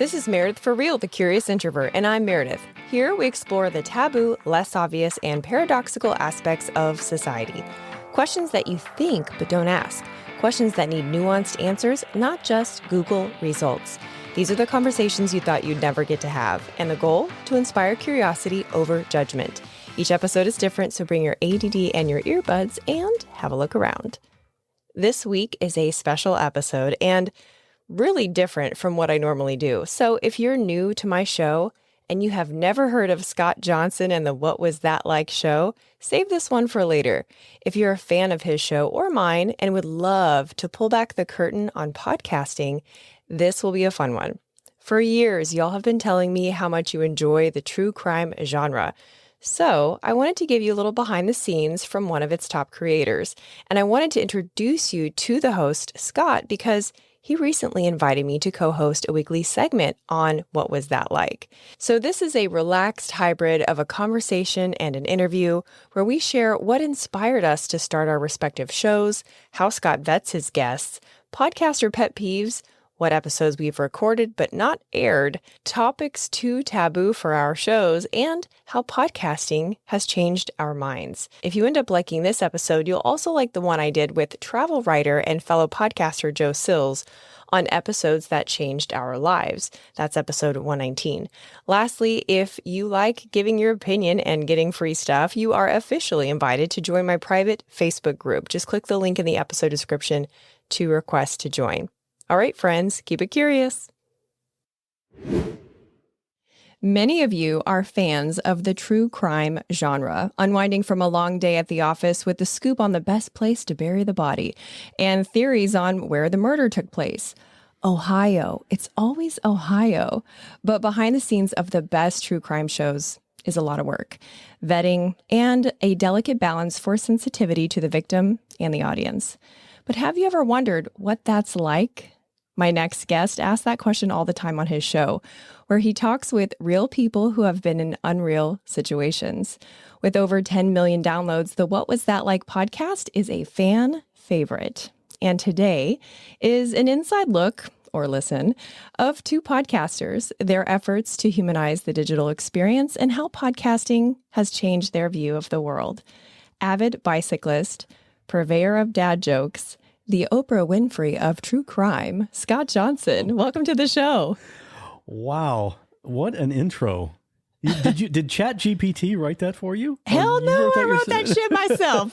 This is Meredith for Real, the Curious Introvert, and I'm Meredith. Here we explore the taboo, less obvious, and paradoxical aspects of society. Questions that you think but don't ask. Questions that need nuanced answers, not just Google results. These are the conversations you thought you'd never get to have, and the goal? To inspire curiosity over judgment. Each episode is different, so bring your ADD and your earbuds and have a look around. This week is a special episode and really different from what I normally do. So if you're new to my show and you have never heard of Scott Johnson and the What Was That Like show, save this one for later. If you're a fan of his show or mine and would love to pull back the curtain on podcasting, this will be a fun one. For years, y'all have been telling me how much you enjoy the true crime genre. So I wanted to give you a little behind the scenes from one of its top creators. And I wanted to introduce you to the host, Scott, because he recently invited me to co-host a weekly segment on What Was That Like? So this is a relaxed hybrid of a conversation and an interview where we share what inspired us to start our respective shows, how Scott vets his guests, podcaster pet peeves, what episodes we've recorded but not aired, topics too taboo for our shows, and how podcasting has changed our minds. If you end up liking this episode, you'll also like the one I did with travel writer and fellow podcaster Joe Sills on episodes that changed our lives. That's episode 119. Lastly, if you like giving your opinion and getting free stuff, you are officially invited to join my private Facebook group. Just click the link in the episode description to request to join. All right, friends, keep it curious. Many of you are fans of the true crime genre, unwinding from a long day at the office with the scoop on the best place to bury the body and theories on where the murder took place. Ohio. It's always Ohio. But behind the scenes of the best true crime shows is a lot of work, vetting, and a delicate balance for sensitivity to the victim and the audience. But have you ever wondered what that's like? My next guest asks that question all the time on his show, where he talks with real people who have been in unreal situations. With over 10 million downloads, the What Was That Like podcast is a fan favorite. And today is an inside look, or listen, of two podcasters, their efforts to humanize the digital experience, and how podcasting has changed their view of the world. Avid bicyclist, purveyor of dad jokes, the Oprah Winfrey of true crime, Scott Johnson. Welcome to the show. Wow. What an intro. Did ChatGPT write that for you? Hell no, I wrote that shit myself.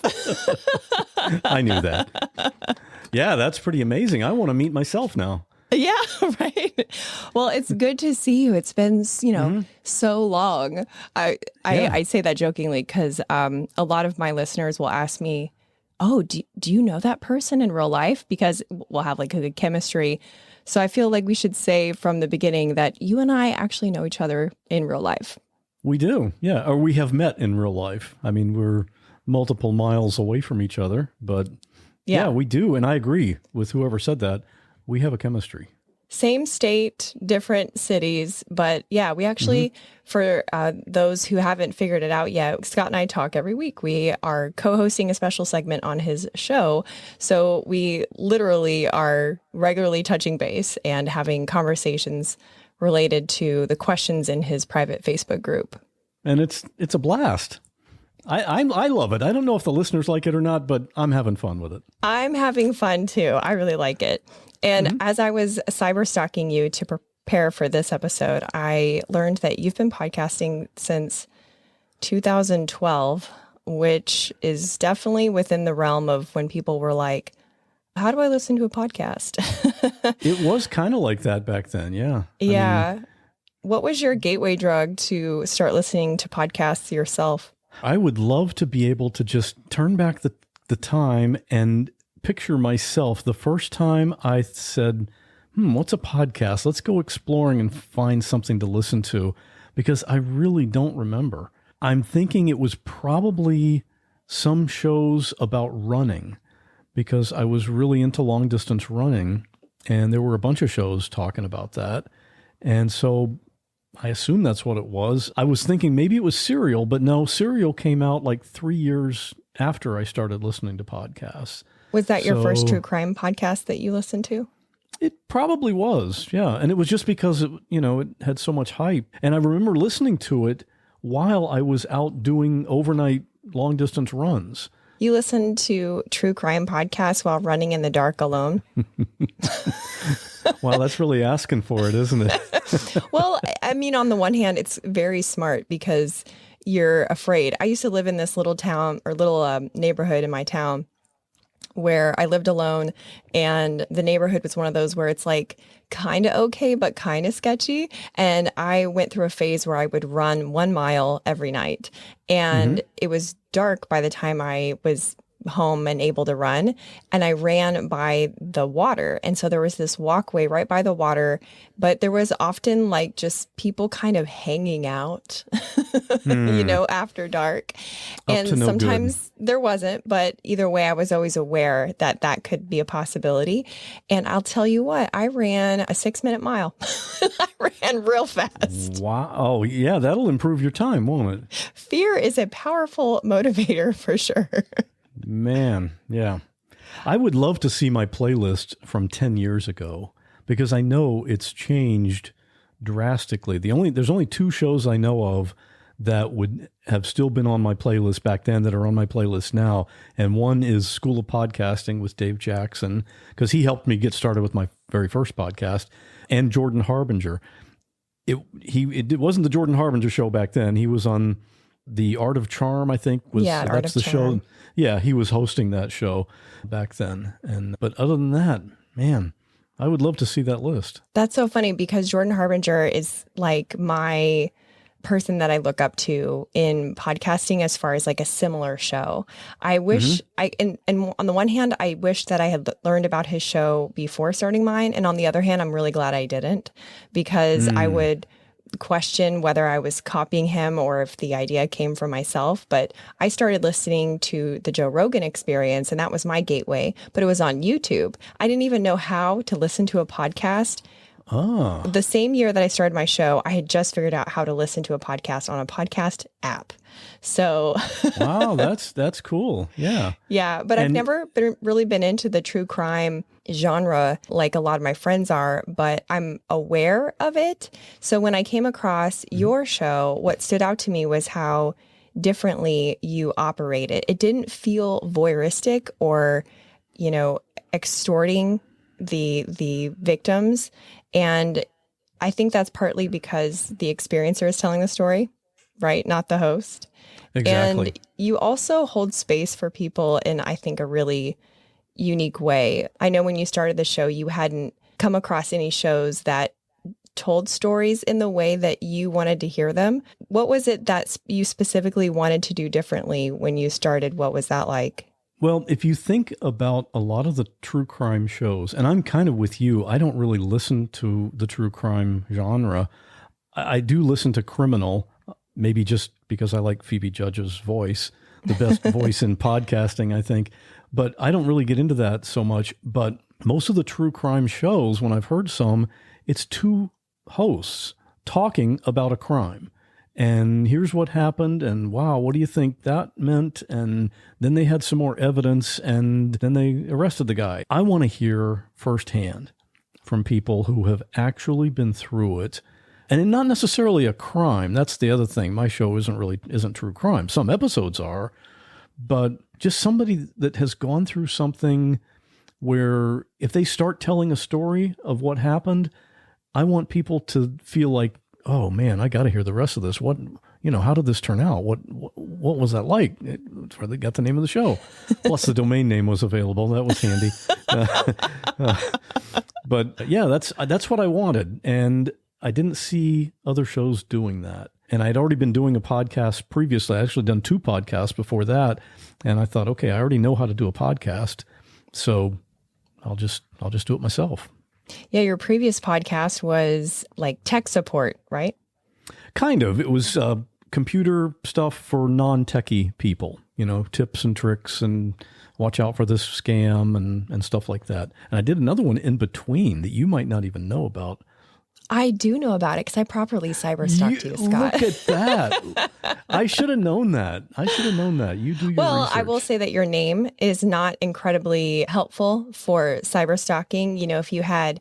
I knew that. Yeah, that's pretty amazing. I want to meet myself now. Yeah, right. Well, it's good to see you. It's been, so long. I say that jokingly because a lot of my listeners will ask me, oh, do you know that person in real life? Because we'll have like a good chemistry. So I feel like we should say from the beginning that you and I actually know each other in real life. We do. Yeah. Or we have met in real life. I mean, we're multiple miles away from each other, but yeah, we do. And I agree with whoever said that. We have a chemistry. Same state, different cities. But yeah, we actually, for those who haven't figured it out yet, Scott and I talk every week. We are co-hosting a special segment on his show. So we literally are regularly touching base and having conversations related to the questions in his private Facebook group. And it's a blast. I love it. I don't know if the listeners like it or not, but I'm having fun with it. I'm having fun too. I really like it. And as I was cyber stalking you to prepare for this episode, I learned that you've been podcasting since 2012, which is definitely within the realm of when people were like, how do I listen to a podcast? It was kind of like that back then. Yeah. Yeah. I mean, what was your gateway drug to start listening to podcasts yourself? I would love to be able to just turn back the time and picture myself the first time I said, what's a podcast? Let's go exploring and find something to listen to, because I really don't remember. I'm thinking it was probably some shows about running, because I was really into long distance running and there were a bunch of shows talking about that. And so I assume that's what it was. I was thinking maybe it was Serial, but no, Serial came out like 3 years after I started listening to podcasts. Was that your first true crime podcast that you listened to? It probably was, yeah. And it was just because it had so much hype. And I remember listening to it while I was out doing overnight long distance runs. You listen to true crime podcasts while running in the dark alone? Wow, that's really asking for it, isn't it? Well, I mean, on the one hand, it's very smart because you're afraid. I used to live in this little town or little neighborhood in my town where I lived alone, and the neighborhood was one of those where it's like kind of okay, but kind of sketchy. And I went through a phase where I would run 1 mile every night, and it was dark by the time I was home and able to run. And I ran by the water. And so there was this walkway right by the water, but there was often like just people kind of hanging out, after dark. And no sometimes there wasn't, but either way, I was always aware that that could be a possibility. And I'll tell you what, I ran a 6-minute mile. I ran real fast. Wow. Oh, yeah, that'll improve your time, won't it? Fear is a powerful motivator for sure. Man, yeah. I would love to see my playlist from 10 years ago because I know it's changed drastically. There's only 2 shows I know of that would have still been on my playlist back then that are on my playlist now. And one is School of Podcasting with Dave Jackson, because he helped me get started with my very first podcast, and Jordan Harbinger. It wasn't the Jordan Harbinger show back then. He was on The Art of Charm, I think. That's the show. Yeah, he was hosting that show back then. But other than that, man, I would love to see that list. That's so funny because Jordan Harbinger is like my person that I look up to in podcasting as far as like a similar show. I wish and on the one hand, I wish that I had learned about his show before starting mine. And on the other hand, I'm really glad I didn't, because I would question whether I was copying him or if the idea came from myself. But I started listening to the Joe Rogan Experience, and that was my gateway, but it was on YouTube. I didn't even know how to listen to a podcast. Oh. The same year that I started my show, I had just figured out how to listen to a podcast on a podcast app. So wow, that's cool. Yeah. Yeah, but I've never really been into the true crime genre like a lot of my friends are, but I'm aware of it. So when I came across your show, what stood out to me was how differently you operate it. It didn't feel voyeuristic or, extorting the victims. And I think that's partly because the experiencer is telling the story, right? Not the host. Exactly. And you also hold space for people in, I think, a really unique way. I know when you started the show, you hadn't come across any shows that told stories in the way that you wanted to hear them. What was it that you specifically wanted to do differently when you started? What was that like? Well, if you think about a lot of the true crime shows, and I'm kind of with you, I don't really listen to the true crime genre. I do listen to criminal, maybe just because I like Phoebe Judge's voice, the best voice in podcasting, I think. But I don't really get into that so much. But most of the true crime shows, when I've heard some, it's 2 hosts talking about a crime. And here's what happened, and wow, what do you think that meant? And then they had some more evidence, and then they arrested the guy. I want to hear firsthand from people who have actually been through it. And not necessarily a crime. That's the other thing. My show isn't true crime. Some episodes are, but just somebody that has gone through something where if they start telling a story of what happened, I want people to feel like, oh man, I got to hear the rest of this. How did this turn out? What was that like? It's where they got the name of the show. Plus the domain name was available. That was handy. But yeah, that's what I wanted. And I didn't see other shows doing that. And I'd already been doing a podcast previously. I actually done 2 podcasts before that. And I thought, okay, I already know how to do a podcast. So I'll just do it myself. Yeah, your previous podcast was like tech support, right? Kind of. It was computer stuff for non-techie people, tips and tricks and watch out for this scam and stuff like that. And I did another one in between that you might not even know about. I do know about it because I properly cyberstalked you, Scott. Look at that. I should have known that. You do your research. I will say that your name is not incredibly helpful for cyberstalking. If you had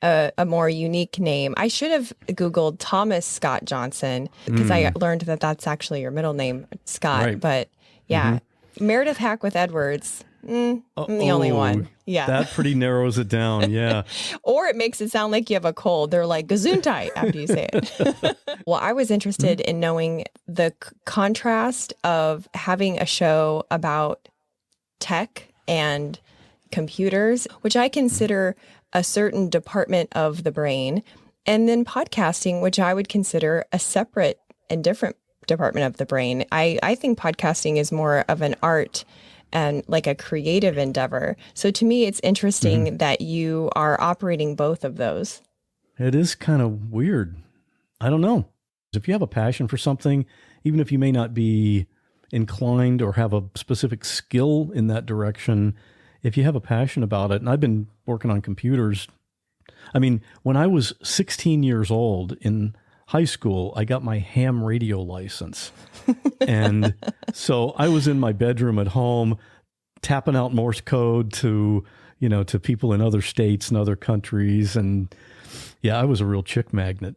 a more unique name, I should have Googled Thomas Scott Johnson because I learned that that's actually your middle name, Scott. Right. But yeah, Meredith Hack with Edwards. I'm the only one. Yeah. That pretty narrows it down. Yeah. Or it makes it sound like you have a cold. They're like gesundheit after you say it. Well, I was interested in knowing the contrast of having a show about tech and computers, which I consider a certain department of the brain, and then podcasting, which I would consider a separate and different department of the brain. I think podcasting is more of an art and like a creative endeavor. So to me, it's interesting that you are operating both of those. It is kind of weird. I don't know. If you have a passion for something, even if you may not be inclined or have a specific skill in that direction, if you have a passion about it, and I've been working on computers. I mean, when I was 16 years old in high school, I got my ham radio license. And so I was in my bedroom at home tapping out Morse code to people in other states and other countries. And yeah, I was a real chick magnet.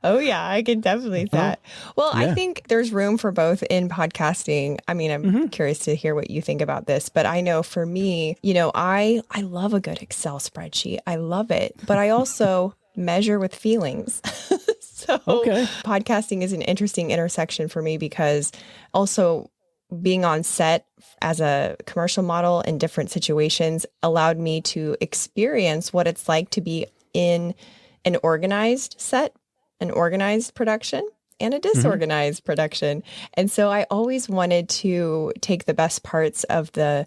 Oh, yeah, I can definitely see that. Well, yeah. I think there's room for both in podcasting. I mean, I'm curious to hear what you think about this, but I know for me, I love a good Excel spreadsheet. I love it, but I also measure with feelings. So podcasting is an interesting intersection for me because also being on set as a commercial model in different situations allowed me to experience what it's like to be in an organized set, an organized production, and a disorganized production. And so I always wanted to take the best parts of the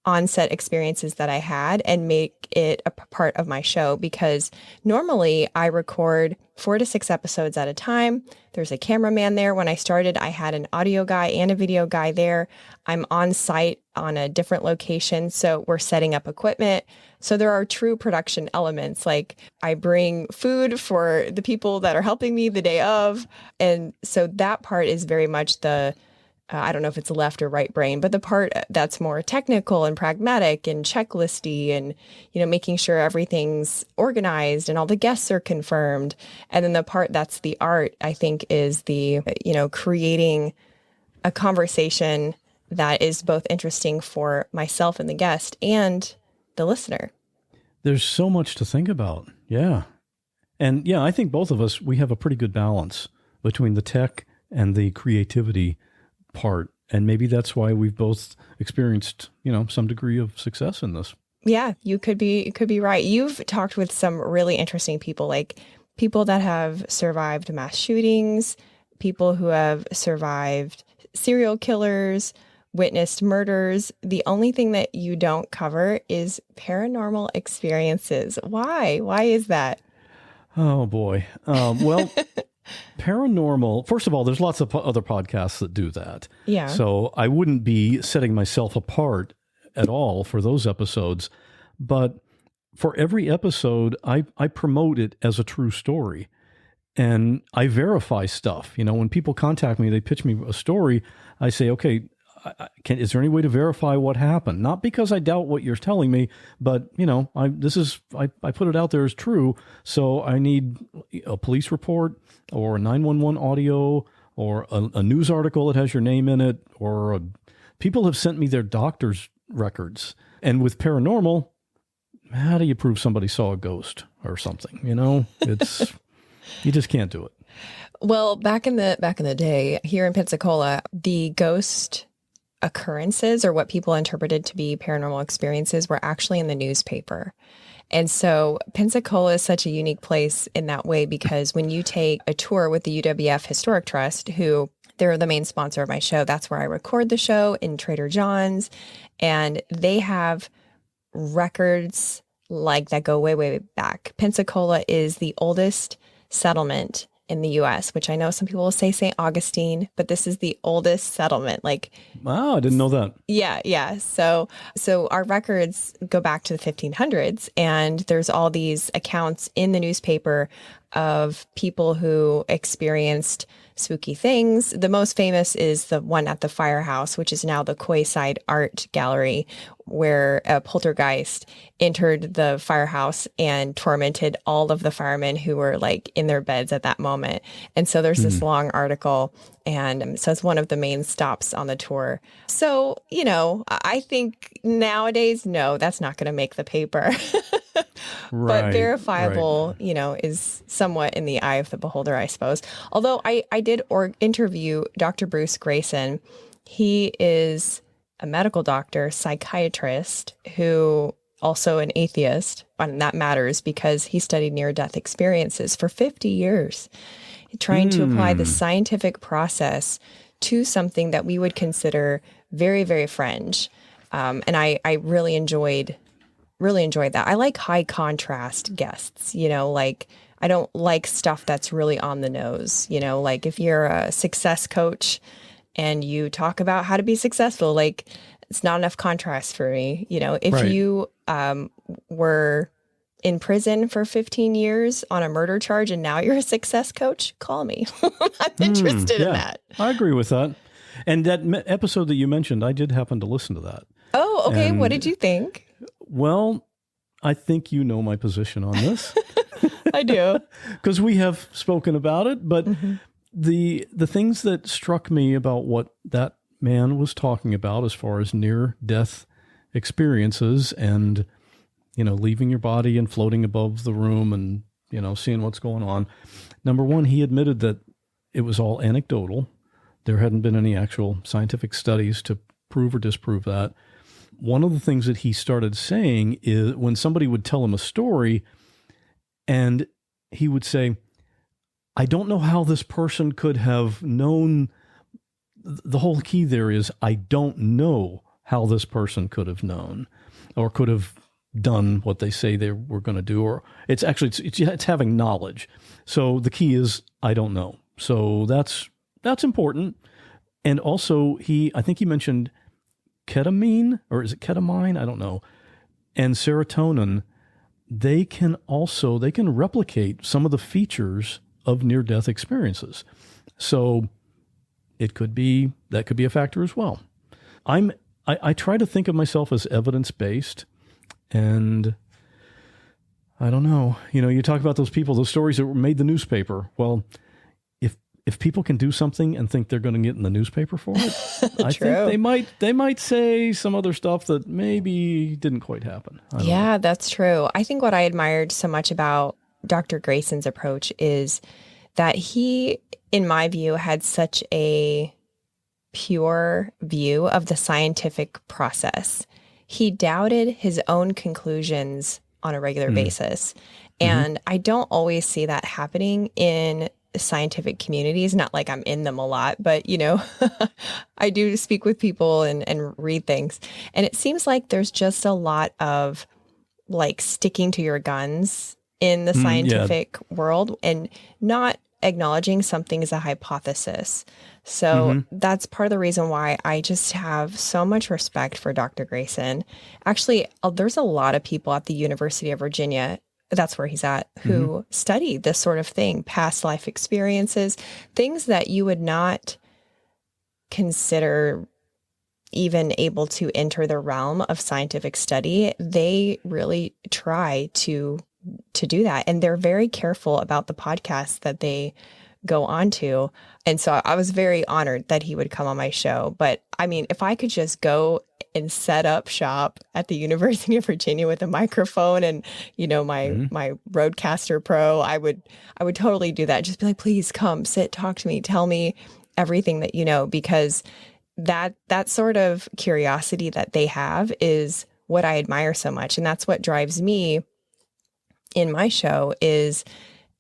on-set experiences that I had and make it a part of my show, because normally I record 4 to 6 episodes at a time. There's a cameraman there. When I started, I had an audio guy and a video guy there. I'm on site on a different location, so we're setting up equipment. So there are true production elements, like I bring food for the people that are helping me the day of. And so that part is very much the I don't know if it's left or right brain, but the part that's more technical and pragmatic and checklisty and, making sure everything's organized and all the guests are confirmed. And then the part that's the art, I think, is the, creating a conversation that is both interesting for myself and the guest and the listener. There's so much to think about. Yeah. And yeah, I think both of us, we have a pretty good balance between the tech and the creativity part. And maybe that's why we've both experienced, some degree of success in this. Yeah, you could be right. You've talked with some really interesting people, like people that have survived mass shootings, people who have survived serial killers, witnessed murders. The only thing that you don't cover is paranormal experiences. Why? Why is that? Oh, boy. Well, paranormal, first of all, there's lots of other podcasts that do that. Yeah. So I wouldn't be setting myself apart at all for those episodes. But for every episode, I promote it as a true story. And I verify stuff. When people contact me, they pitch me a story. I say, okay, is there any way to verify what happened? Not because I doubt what you're telling me, but I put it out there as true. So I need a police report or a 911 audio or a news article that has your name in it, or people have sent me their doctor's records. And with paranormal, how do you prove somebody saw a ghost or something? It's you just can't do it. Well, back in the day here in Pensacola, the ghost occurrences, or what people interpreted to be paranormal experiences, were actually in the newspaper. And so Pensacola is such a unique place in that way, because when you take a tour with the UWF Historic Trust, who they're the main sponsor of my show, that's where I record the show, in Trader John's, and they have records like that go way, way back. Pensacola is the oldest settlement in the US, which I know some people will say St. Augustine, but this is the oldest settlement. Like, Wow, I didn't know that. yeah. So our records go back to the 1500s, and there's all these accounts in the newspaper of people who experienced spooky things. The most famous is the one at the firehouse, which is now the Quayside Art Gallery, where a poltergeist entered the firehouse and tormented all of the firemen who were like in their beds at that moment. And so there's this long article, and so it's one of the main stops on the tour. So, I think nowadays, no, that's not going to make the paper. But verifiable, is somewhat in the eye of the beholder, I suppose. Although I did interview Dr. Bruce Grayson. He is a medical doctor, psychiatrist, who also an atheist. And that matters because he studied near-death experiences for 50 years, trying to apply the scientific process to something that we would consider very, very fringe. And I really enjoyed that. I like high contrast guests, like I don't like stuff that's really on the nose, like if you're a success coach and you talk about how to be successful, like it's not enough contrast for me. If you were in prison for 15 years on a murder charge and now you're a success coach, call me. I'm interested in that. I agree with that. And that episode that you mentioned, I did happen to listen to that. Oh, okay. And, what did you think? Well, I think you know my position on this. I do. Because we have spoken about it, but the things that struck me about what that man was talking about as far as near-death experiences and, leaving your body and floating above the room and, seeing what's going on. Number one, he admitted that it was all anecdotal. There hadn't been any actual scientific studies to prove or disprove that. One of the things that he started saying is when somebody would tell him a story and he would say, I don't know how this person could have known. The whole key there is, I don't know how this person could have known or could have done what they say they were going to do. Or it's having knowledge. So the key is, I don't know. So that's important. And also I think he mentioned ketamine, or is it ketamine? I don't know. And serotonin, they can replicate some of the features of near-death experiences. So that could be a factor as well. I try to think of myself as evidence-based, and I don't know. You talk about those people, those stories that made the newspaper. Well, if people can do something and think they're going to get in the newspaper for it, I think they might say some other stuff that maybe didn't quite happen. Yeah, that's true. I think what I admired so much about Dr. Grayson's approach is that he, in my view, had such a pure view of the scientific process. He doubted his own conclusions on a regular basis. And I don't always see that happening in scientific communities. Not like I'm in them a lot, but I do speak with people and read things. And it seems like there's just a lot of like sticking to your guns in the scientific world and not acknowledging something as a hypothesis. So that's part of the reason why I just have so much respect for Dr. Grayson. Actually, there's a lot of people at the University of Virginia, that's where he's at, who study this sort of thing, past life experiences, things that you would not consider even able to enter the realm of scientific study. They really try to do that. And they're very careful about the podcasts that they go on to. And so I was very honored that he would come on my show. But I mean, if I could just go and set up shop at the University of Virginia with a microphone and, my Rodecaster Pro, I would totally do that. Just be like, please come, sit, talk to me, tell me everything that you know, because that sort of curiosity that they have is what I admire so much. And that's what drives me in my show is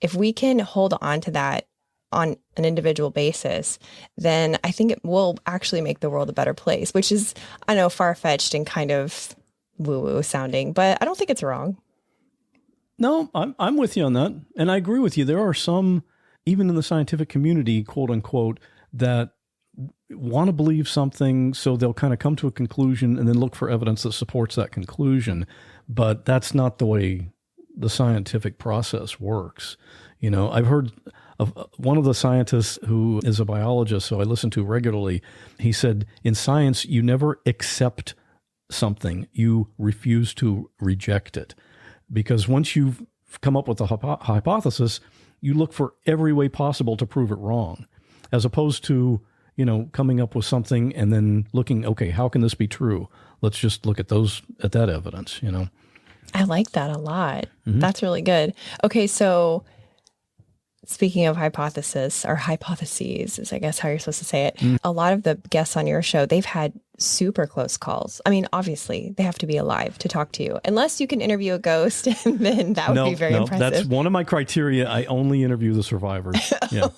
if we can hold on to that on an individual basis, then I think it will actually make the world a better place, which is, I know, far-fetched and kind of woo-woo sounding, but I don't think it's wrong. No, I'm with you on that. And I agree with you. There are some even in the scientific community, quote unquote, that want to believe something, so they'll kind of come to a conclusion and then look for evidence that supports that conclusion. But that's not the way the scientific process works. I've heard of one of the scientists who is a biologist, so I listen to regularly. He said, in science, you never accept something, you refuse to reject it. Because once you've come up with a hypothesis, you look for every way possible to prove it wrong, as opposed to coming up with something and then looking, okay, how can this be true? Let's just look at that evidence, I like that a lot. Mm-hmm. That's really good. Okay, so speaking of hypothesis or hypotheses is I guess how you're supposed to say it. A lot of the guests on your show, they've had super close calls. I mean, obviously they have to be alive to talk to you, unless you can interview a ghost, and then that would be very impressive. That's one of my criteria. I only interview the survivors. Yeah.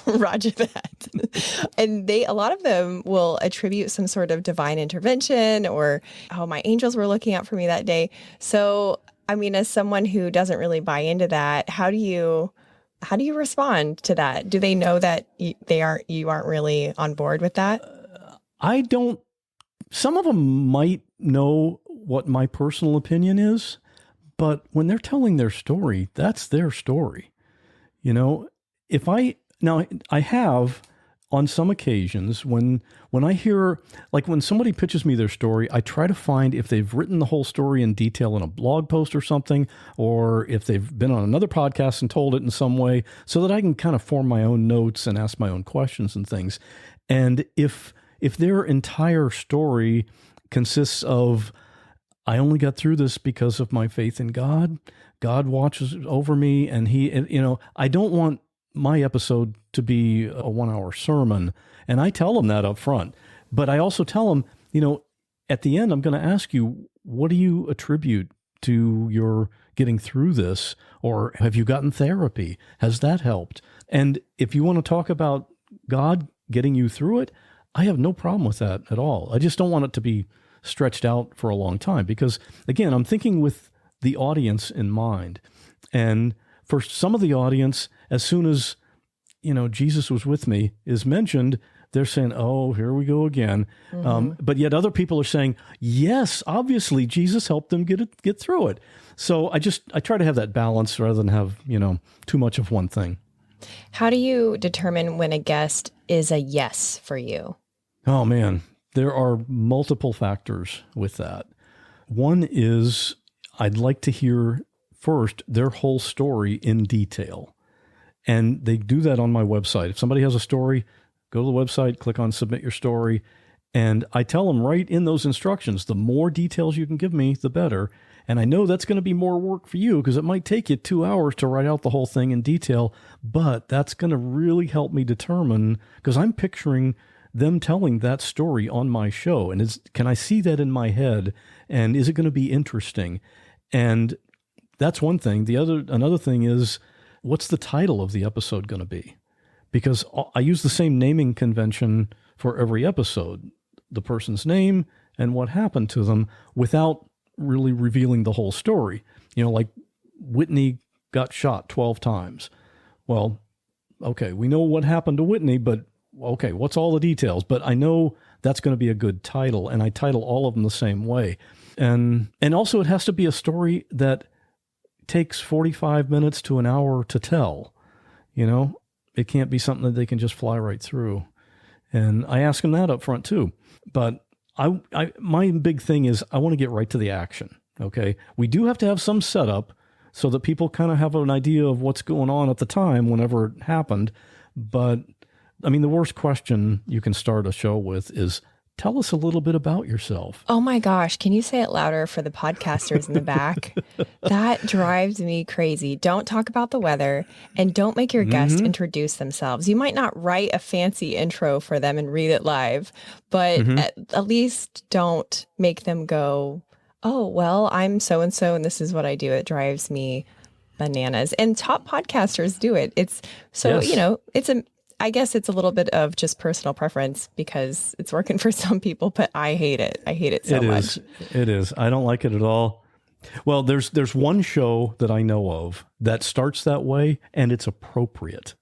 Roger that. And a lot of them will attribute some sort of divine intervention or, oh, my angels were looking out for me that day. So, I mean, as someone who doesn't really buy into that, how do you respond to that? Do they know that you aren't really on board with that? I don't. Some of them might know what my personal opinion is, but when they're telling their story, that's their story. I have on some occasions when I hear, like when somebody pitches me their story, I try to find if they've written the whole story in detail in a blog post or something, or if they've been on another podcast and told it in some way, so that I can kind of form my own notes and ask my own questions and things. And if their entire story consists of, I only got through this because of my faith in God, God watches over me, and I don't want my episode to be a 1-hour sermon. And I tell them that up front. But I also tell them, at the end, I'm going to ask you, what do you attribute to your getting through this? Or have you gotten therapy? Has that helped? And if you want to talk about God getting you through it, I have no problem with that at all. I just don't want it to be stretched out for a long time because, again, I'm thinking with the audience in mind. And for some of the audience, as soon as, Jesus was with me is mentioned, they're saying, oh, here we go again. Mm-hmm. But yet other people are saying, yes, obviously Jesus helped them get through it. So I try to have that balance rather than have, too much of one thing. How do you determine when a guest is a yes for you? Oh, man, there are multiple factors with that. One is I'd like to hear first their whole story in detail. And they do that on my website. If somebody has a story, go to the website, click on Submit Your Story. And I tell them right in those instructions, the more details you can give me, the better. And I know that's going to be more work for you because it might take you 2 hours to write out the whole thing in detail. But that's going to really help me determine, because I'm picturing them telling that story on my show. And can I see that in my head? And is it going to be interesting? And that's one thing. Another thing is, what's the title of the episode going to be? Because I use the same naming convention for every episode, the person's name and what happened to them, without really revealing the whole story. Like Whitney got shot 12 times. Well, okay, we know what happened to Whitney, but okay, what's all the details? But I know that's going to be a good title, and I title all of them the same way. And also it has to be a story that takes 45 minutes to an hour to tell. It can't be something that they can just fly right through. And I ask them that up front too. But my big thing is I want to get right to the action. Okay. We do have to have some setup so that people kind of have an idea of what's going on at the time whenever it happened. But I mean, the worst question you can start a show with is, tell us a little bit about yourself. Oh my gosh. Can you say it louder for the podcasters in the back? That drives me crazy. Don't talk about the weather, and don't make your guest introduce themselves. You might not write a fancy intro for them and read it live, but at least don't make them go, oh, well, I'm so-and-so and this is what I do. It drives me bananas. And top podcasters do it. It's so, yes. I guess it's a little bit of just personal preference because it's working for some people, but I hate it. I hate it so much. It is. I don't like it at all. Well, there's one show that I know of that starts that way, and it's appropriate.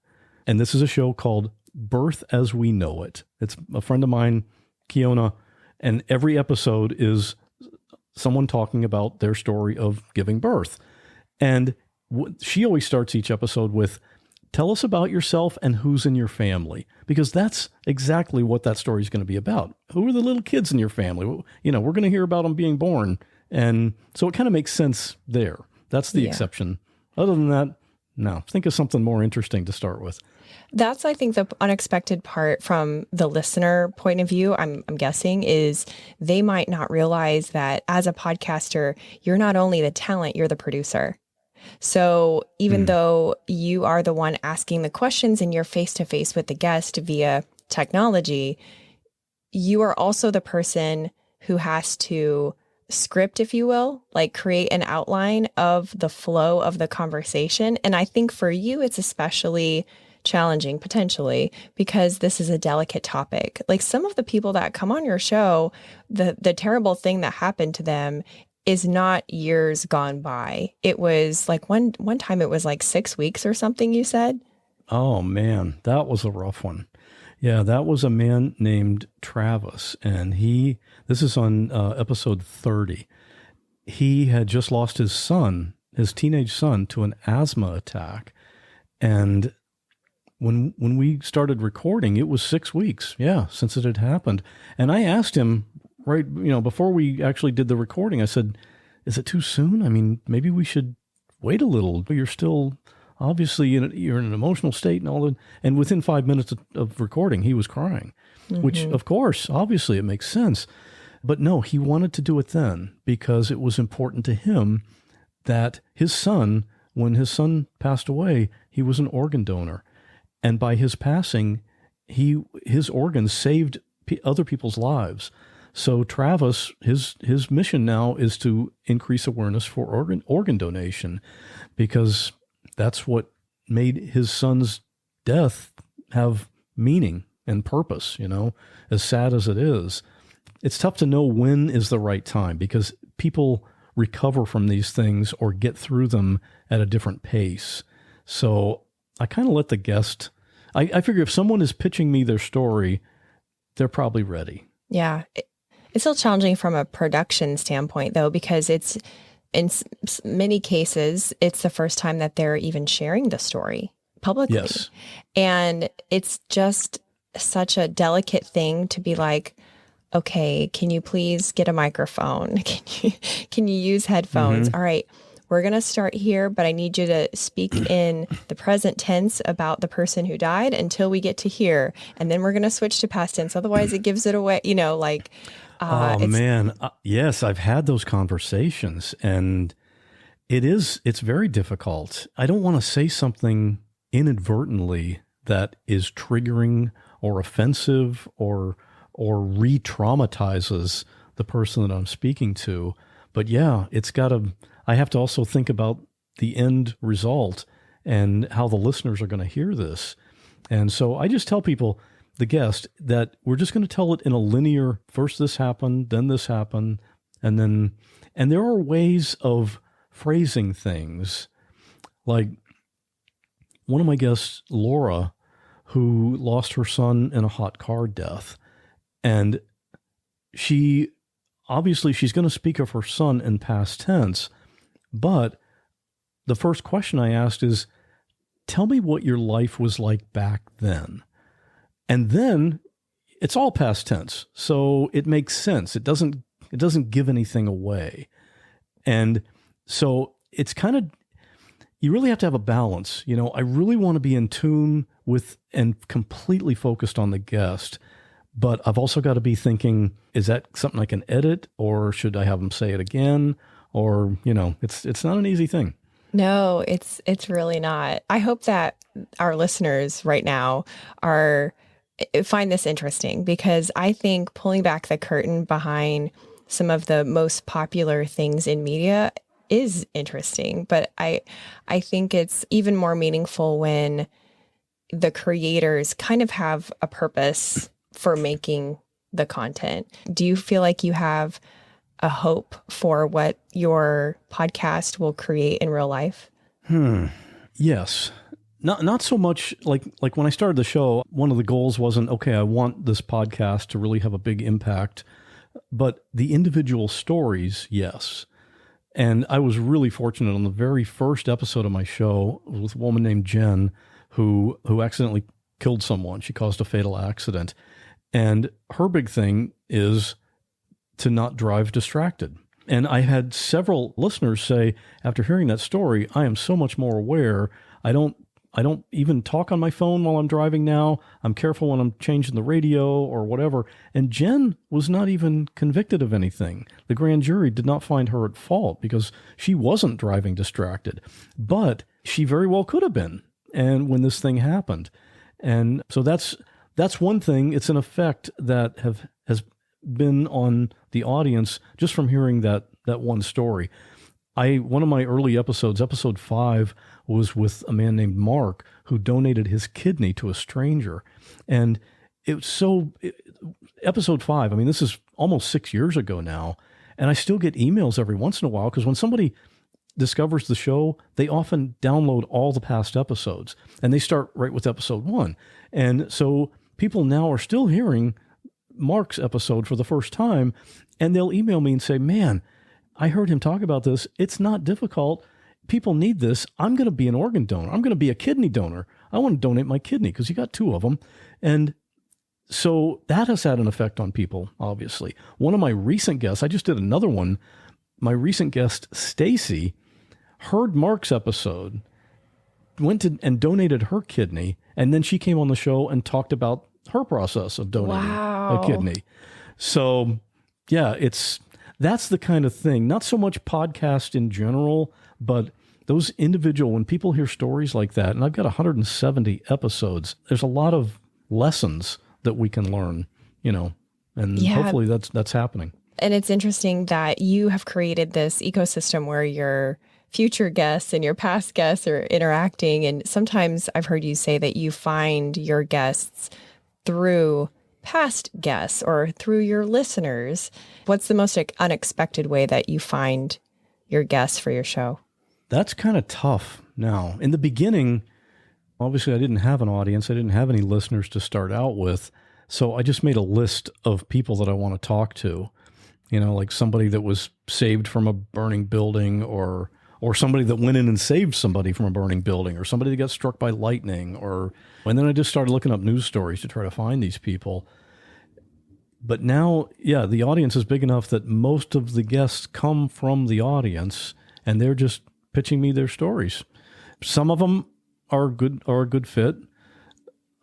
And this is a show called Birth as We Know It. It's a friend of mine, Kiona, and every episode is someone talking about their story of giving birth. And she always starts each episode with, tell us about yourself and who's in your family, because that's exactly what that story is going to be about. Who are the little kids in your family? You know, we're going to hear about them being born. And so it kind of makes sense there. That's the exception. Other than that, no, think of something more interesting to start with. That's, I think, the unexpected part from the listener point of view, I'm guessing, is they might not realize that as a podcaster, you're not only the talent, you're the producer. So even though you are the one asking the questions and you're face-to-face with the guest via technology, you are also the person who has to script, if you will, like create an outline of the flow of the conversation. And I think for you, it's especially challenging potentially because this is a delicate topic. Like some of the people that come on your show, the terrible thing that happened to them is not years gone by. It was like one time it was like 6 weeks or something, you said? Oh man, that was a rough one. Yeah, that was a man named Travis, and this is on episode 30. He had just lost his son, his teenage son, to an asthma attack. And when we started recording, it was 6 weeks, since it had happened. And I asked him, right, before we actually did the recording, I said, is it too soon? I mean, maybe we should wait a little. You're still, obviously, you're in an emotional state and all that. And within 5 minutes of recording, he was crying, which, of course, obviously, it makes sense. But no, he wanted to do it then because it was important to him that his son, when his son passed away, he was an organ donor. And by his passing, his organs saved other people's lives. So Travis, his mission now is to increase awareness for organ donation, because that's what made his son's death have meaning and purpose, as sad as it is. It's tough to know when is the right time because people recover from these things or get through them at a different pace. So I kind of let the guest, I figure if someone is pitching me their story, they're probably ready. Yeah. It's still challenging from a production standpoint, though, because it's in many cases, it's the first time that they're even sharing the story publicly. Yes. And it's just such a delicate thing to be like, okay, can you please get a microphone? Can you use headphones? All right, we're going to start here, but I need you to speak in the present tense about the person who died until we get to here. And then we're going to switch to past tense. Otherwise it gives it away, Yes, I've had those conversations and it's very difficult. I don't want to say something inadvertently that is triggering or offensive or re-traumatizes the person that I'm speaking to. But yeah, I have to also think about the end result and how the listeners are going to hear this. And so I just tell people, the guest, that we're just going to tell it in a linear, first this happened, then this happened. And there are ways of phrasing things. Like one of my guests, Laura, who lost her son in a hot car death. And she's going to speak of her son in past tense, but the first question I asked is, tell me what your life was like back then. And then it's all past tense. So it makes sense. It doesn't give anything away. And so it's kind of, you really have to have a balance. I really want to be in tune with and completely focused on the guest. But I've also got to be thinking, is that something I can edit, or should I have them say it again? Or, it's not an easy thing. No, it's really not. I hope that our listeners right now find this interesting, because I think pulling back the curtain behind some of the most popular things in media is interesting. But I think it's even more meaningful when the creators kind of have a purpose for making the content. Do you feel like you have a hope for what your podcast will create in real life? Yes. Not so much like when I started the show, one of the goals wasn't, okay, I want this podcast to really have a big impact, but the individual stories, yes. And I was really fortunate on the very first episode of my show with a woman named Jen who accidentally killed someone. She caused a fatal accident. And her big thing is to not drive distracted. And I had several listeners say, after hearing that story, I am so much more aware. I don't even talk on my phone while I'm driving now. I'm careful when I'm changing the radio or whatever. And Jen was not even convicted of anything. The grand jury did not find her at fault because she wasn't driving distracted. But she very well could have been. And when this thing happened. And so that's one thing. It's an effect that has been on the audience just from hearing that one story. One of my early episodes, episode 5, was with a man named Mark who donated his kidney to a stranger. And episode 5, I mean, this is almost 6 years ago now, and I still get emails every once in a while because when somebody discovers the show, they often download all the past episodes and they start right with episode 1. And so people now are still hearing Mark's episode for the first time, and they'll email me and say, man, I heard him talk about this. It's not difficult. People need this. I'm going to be an organ donor. I'm going to be a kidney donor. I want to donate my kidney because you got 2 of them. And so that has had an effect on people, obviously. One of my recent guests, I just did another one. My recent guest, Stacy, heard Mark's episode, went to and donated her kidney, and then she came on the show and talked about her process of donating a kidney. So, yeah, that's the kind of thing. Not so much podcast in general, but those individual, when people hear stories like that, and I've got 170 episodes, there's a lot of lessons that we can learn, and hopefully that's happening. And it's interesting that you have created this ecosystem where your future guests and your past guests are interacting. And sometimes I've heard you say that you find your guests through past guests or through your listeners. What's the most unexpected way that you find your guests for your show? That's kind of tough now. In the beginning, obviously I didn't have an audience. I didn't have any listeners to start out with. So I just made a list of people that I want to talk to, like somebody that was saved from a burning building or somebody that went in and saved somebody from a burning building or somebody that got struck by lightning and then I just started looking up news stories to try to find these people. But now, the audience is big enough that most of the guests come from the audience and they're just pitching me their stories. Some of them are a good fit.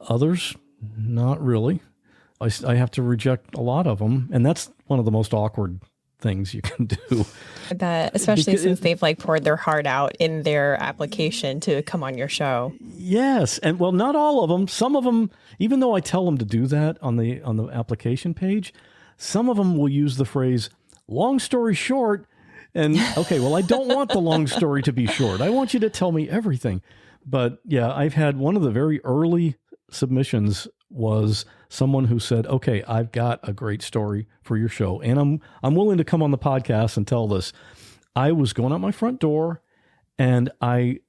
Others, not really. I have to reject a lot of them. And that's one of the most awkward things you can do. That, especially since they've poured their heart out in their application to come on your show. Yes. And well, not all of them. Some of them, even though I tell them to do that on the application page, some of them will use the phrase, long story short. And okay, well, I don't want the long story to be short. I want you to tell me everything. But yeah, I've had one of the very early submissions was someone who said, okay, I've got a great story for your show. And I'm willing to come on the podcast and tell this. I was going out my front door and I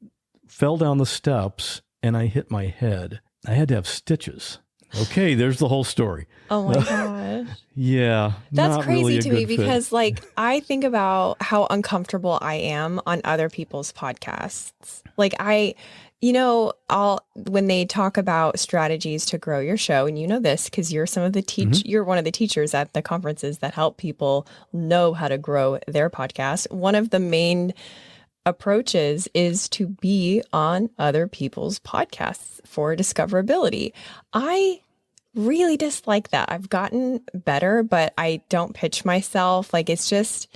fell down the steps and I hit my head. I had to have stitches. Okay, there's the whole story. Oh my gosh. Yeah. That's crazy to me because I think about how uncomfortable I am on other people's podcasts. When they talk about strategies to grow your show, and this because you're you're one of the teachers at the conferences that help people know how to grow their podcast. One of the main approaches is to be on other people's podcasts for discoverability. I really dislike that. I've gotten better, but I don't pitch myself. It's just,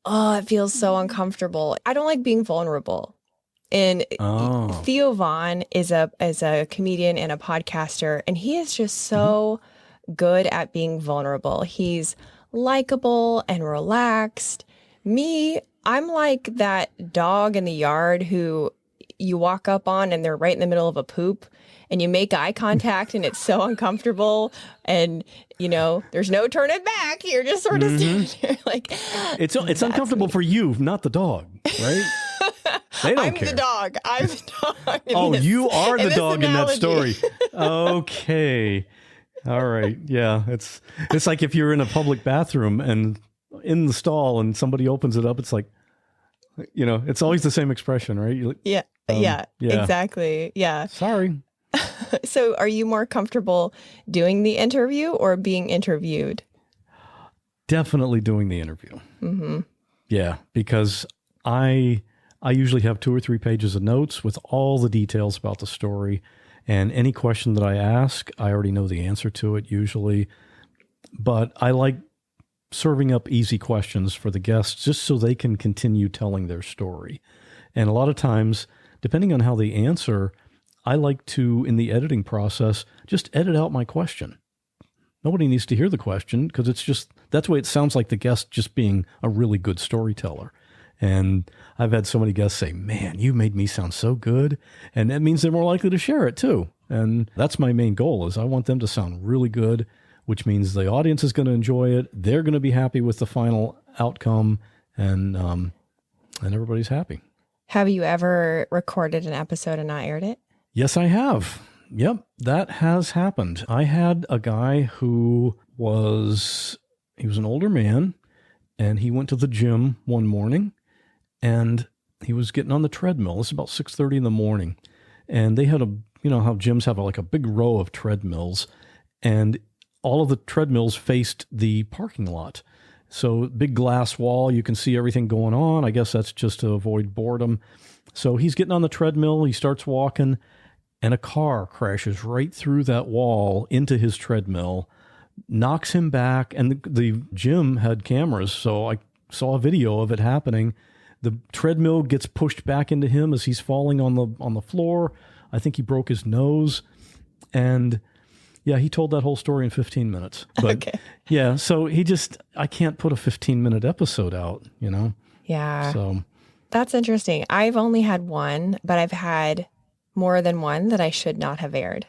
it feels so uncomfortable. I don't like being vulnerable. And Theo Vaughn is a comedian and a podcaster, and he is just so good at being vulnerable. He's likable and relaxed. Me, I'm like that dog in the yard who you walk up on and they're right in the middle of a poop and you make eye contact and it's so uncomfortable and, there's no turning back. You're just sort of standing there It's uncomfortable for you, not the dog, right? They don't I'm care. the dog. I'm the dog. Oh, you are the dog in that analogy. story. Okay. All right. Yeah. It's like if you're in a public bathroom and in the stall and somebody opens it up, it's like, it's always the same expression, right? Yeah. Yeah. Exactly. Yeah. Sorry. So are you more comfortable doing the interview or being interviewed? Definitely doing the interview. Mm-hmm. Yeah, because I usually have 2 or 3 pages of notes with all the details about the story, and any question that I ask, I already know the answer to it usually. But I like serving up easy questions for the guests just so they can continue telling their story. And a lot of times, depending on how they answer, I like to, in the editing process, just edit out my question. Nobody needs to hear the question because that's the way it sounds like the guest just being a really good storyteller. And I've had so many guests say, man, you made me sound so good. And that means they're more likely to share it too. And that's my main goal is I want them to sound really good, which means the audience is going to enjoy it. They're going to be happy with the final outcome and everybody's happy. Have you ever recorded an episode and not aired it? Yes, I have. Yep, that has happened. I had a guy who he was an older man, and he went to the gym one morning, and he was getting on the treadmill. This is about 6:30 in the morning, and they had how gyms have like a big row of treadmills, and all of the treadmills faced the parking lot. So big glass wall, you can see everything going on. I guess that's just to avoid boredom. So he's getting on the treadmill, he starts walking, and a car crashes right through that wall into his treadmill, knocks him back, and the gym had cameras, so I saw a video of it happening. The treadmill gets pushed back into him as he's falling on the floor. I think he broke his nose, and yeah, he told that whole story in 15 minutes. But okay. Yeah, so I can't put a 15-minute episode out, Yeah. So that's interesting. I've only had one, but I've had more than one that I should not have aired.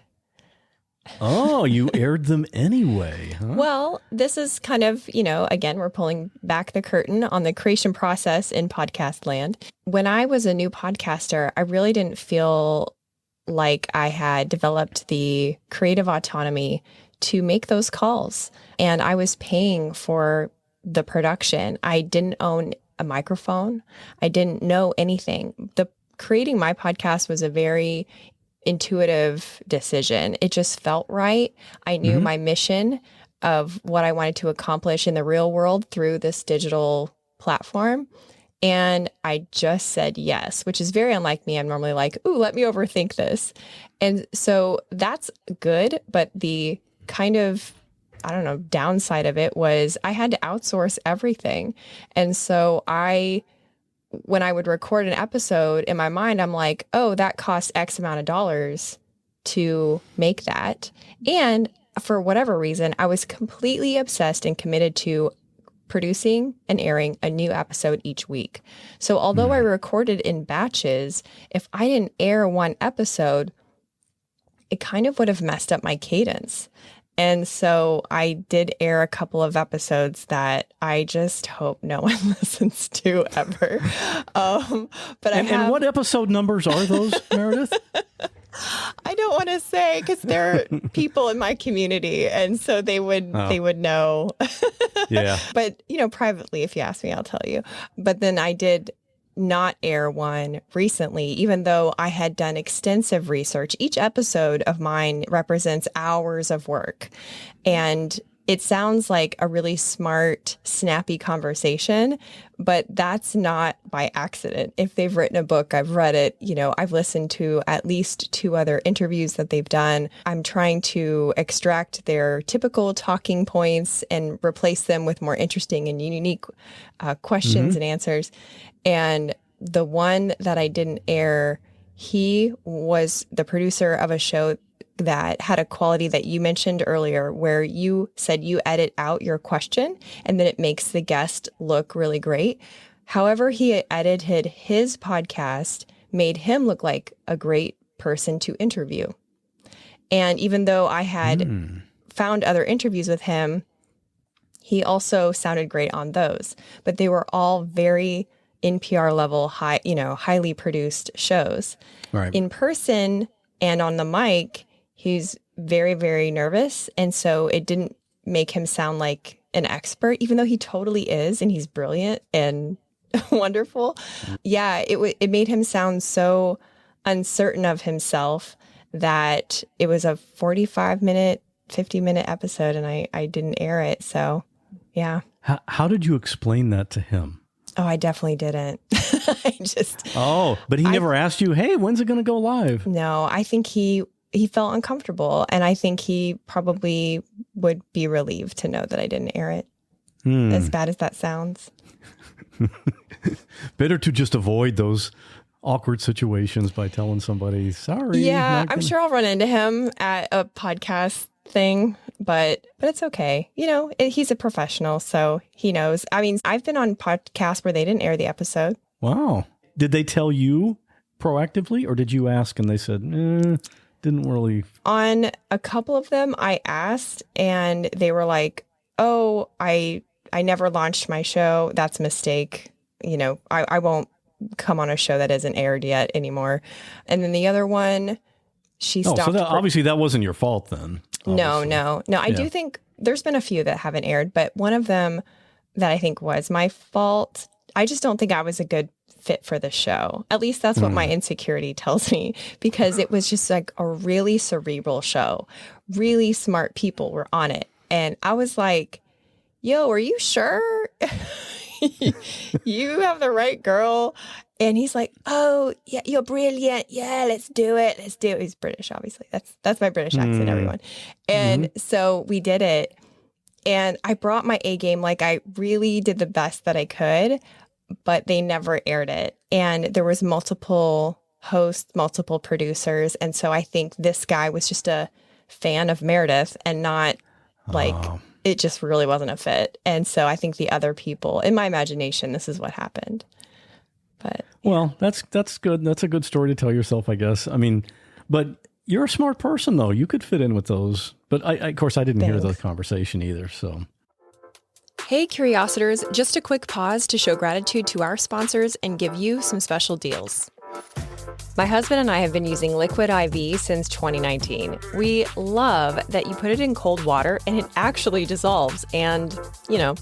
Oh, you aired them anyway, huh? Well, this is kind of, again, we're pulling back the curtain on the creation process in podcast land. When I was a new podcaster, I really didn't feel like I had developed the creative autonomy to make those calls. And I was paying for the production. I didn't own a microphone. I didn't know anything. Creating my podcast was a very intuitive decision. It just felt right. I knew my mission of what I wanted to accomplish in the real world through this digital platform. And I just said yes, which is very unlike me. I'm normally like, ooh, let me overthink this. And so that's good. But the kind of, downside of it was I had to outsource everything. And so when I would record an episode in my mind, I'm like, oh, that costs X amount of dollars to make that. And for whatever reason, I was completely obsessed and committed to producing and airing a new episode each week. So although I recorded in batches, if I didn't air one episode, it kind of would have messed up my cadence. And so I did air a couple of episodes that I just hope no one listens to ever. And what episode numbers are those, Meredith? I don't want to say because they're people in my community, and so they would know. Yeah. But privately, if you ask me, I'll tell you. But then I did not air one recently, even though I had done extensive research. Each episode of mine represents hours of work, and it sounds like a really smart, snappy conversation, but that's not by accident. If they've written a book, I've read it, I've listened to at least 2 other interviews that they've done. I'm trying to extract their typical talking points and replace them with more interesting and unique questions and answers. And the one that I didn't air, he was the producer of a show that had a quality that you mentioned earlier, where you said you edit out your question and then it makes the guest look really great. However, he edited his podcast made him look like a great person to interview. And even though I had found other interviews with him, he also sounded great on those. But they were all very NPR level highly produced shows. Right. In person and on the mic, he's very, very nervous. And so it didn't make him sound like an expert, even though he totally is, and he's brilliant and wonderful. Yeah, it made him sound so uncertain of himself that it was a 45-minute, 50-minute episode, and I didn't air it. So, yeah. How did you explain that to him? Oh, I definitely didn't. But he never asked you, hey, when's it going to go live? No, I think he felt uncomfortable, and I think he probably would be relieved to know that I didn't air it. As bad as that sounds. Better to just avoid those awkward situations by telling somebody, sorry. Yeah, I'm sure I'll run into him at a podcast thing, but it's okay. He's a professional, so he knows. I mean, I've been on podcasts where they didn't air the episode. Wow. Did they tell you proactively, or did you ask and they said, didn't really? On a couple of them, I asked, and they were like, oh, I never launched my show. That's a mistake. I won't come on a show that isn't aired yet anymore. And then the other one, she stopped. So obviously that wasn't your fault then. Obviously. No. I do think there's been a few that haven't aired, but one of them that I think was my fault, I just don't think I was a good fit for the show. At least that's what my insecurity tells me, because it was just like a really cerebral show. Really smart people were on it. And I was like, yo, are you sure you have the right girl? And he's like, oh, yeah, you're brilliant. Yeah, let's do it. He's British, obviously. That's my British accent, everyone. And so we did it. And I brought my A game. Like, I really did the best that I could, but they never aired it. And there was multiple hosts, multiple producers. And so I think this guy was just a fan of Meredith and not like... It just really wasn't a fit. And so I think the other people, in my imagination, this is what happened. But well, that's good. That's a good story to tell yourself, I guess. I mean, but you're a smart person, though. You could fit in with those. But of course, I didn't hear the conversation either. So, hey, Curiositors, just a quick pause to show gratitude to our sponsors and give you some special deals. My husband and I have been using Liquid IV since 2019. We love that you put it in cold water and it actually dissolves and,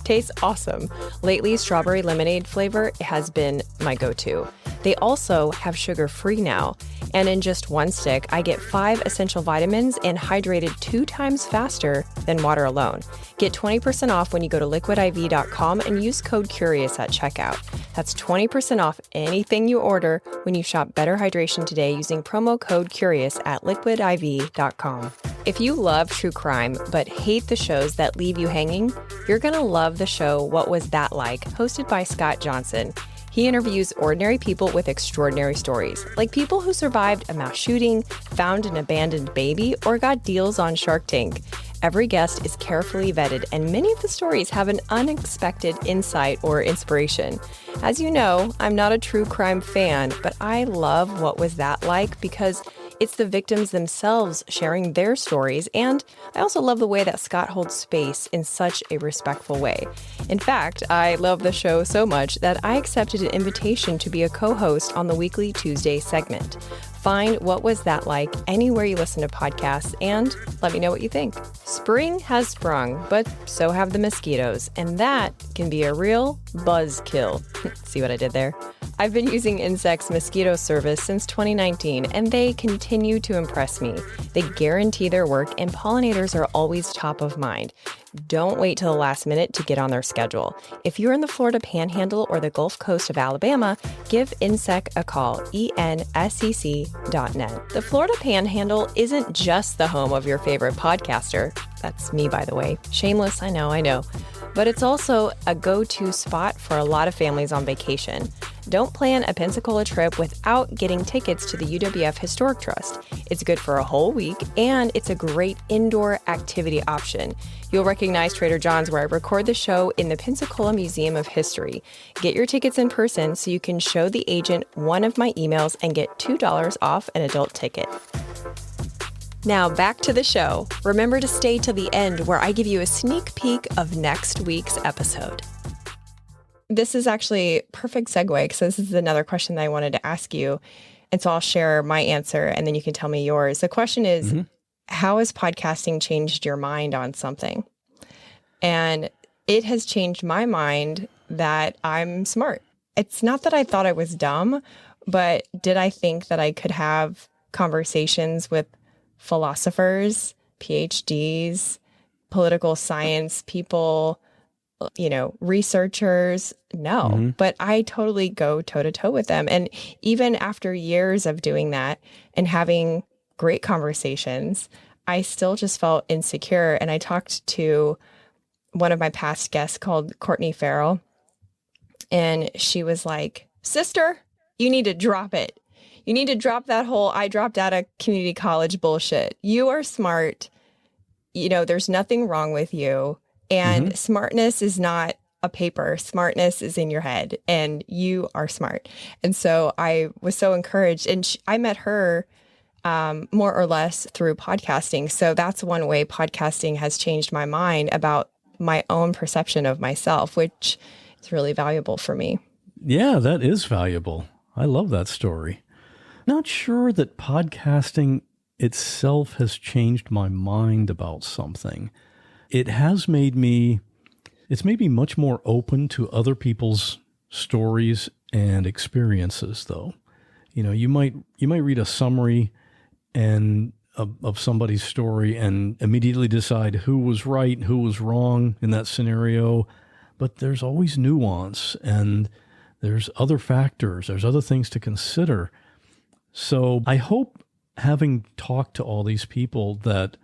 tastes awesome. Lately, strawberry lemonade flavor has been my go-to. They also have sugar-free now. And in just one stick, I get 5 essential vitamins and hydrated 2 times faster than water alone. Get 20% off when you go to liquidiv.com and use code CURIOUS at checkout. That's 20% off anything you order when you shop Better Hydration today using promo code CURIOUS at liquidiv.com. If you love true crime but hate the shows that leave you hanging, you're going to love the show What Was That Like, hosted by Scott Johnson. He interviews ordinary people with extraordinary stories, like people who survived a mass shooting, found an abandoned baby, or got deals on Shark Tank. Every guest is carefully vetted, and many of the stories have an unexpected insight or inspiration. As you know, I'm not a true crime fan, but I love What Was That Like because it's the victims themselves sharing their stories, and I also love the way that Scott holds space in such a respectful way. In fact, I love the show so much that I accepted an invitation to be a co-host on the weekly Tuesday segment. Find What Was That Like anywhere you listen to podcasts and let me know what you think. Spring has sprung, but so have the mosquitoes, and that can be a real buzzkill. See what I did there? I've been using Insect's mosquito service since 2019, and they continue to impress me. They guarantee their work, and pollinators are always top of mind. Don't wait till the last minute to get on their schedule. If you're in the Florida Panhandle or the Gulf Coast of Alabama, give Insect a call, enscc.net. The Florida Panhandle isn't just the home of your favorite podcaster. That's me, by the way. Shameless, I know. But it's also a go-to spot for a lot of families on vacation. Don't plan a Pensacola trip without getting tickets to the UWF Historic Trust. It's good for a whole week, and it's a great indoor activity option. You'll recognize Trader John's where I record the show in the Pensacola Museum of History. Get your tickets in person so you can show the agent one of my emails and get $2 off an adult ticket. Now back to the show. Remember to stay till the end where I give you a sneak peek of next week's episode. this is actually perfect segue because this is another question that I wanted to ask you. And so I'll share my answer and then you can tell me yours. The question is, how has podcasting changed your mind on something? And it has changed my mind that I'm smart. It's not that I thought I was dumb, but did I think that I could have conversations with philosophers, PhDs, political science people, researchers? No, but I totally go toe to toe with them. And even after years of doing that and having great conversations, I still just felt insecure. And I talked to one of my past guests called Courtney Farrell, and she was like, sister, you need to drop it. You need to drop that whole I dropped out of community college bullshit. You are smart. There's nothing wrong with you. And smartness is not a paper. Smartness is in your head and you are smart. And so I was so encouraged. And I met her more or less through podcasting. So that's one way podcasting has changed my mind about my own perception of myself, which is really valuable for me. Yeah, that is valuable. I love that story. Not sure that podcasting itself has changed my mind about something. It's made me much more open to other people's stories and experiences, though. You might read a summary of somebody's story and immediately decide who was right and who was wrong in that scenario. But there's always nuance and there's other factors. There's other things to consider. So I hope, having talked to all these people, that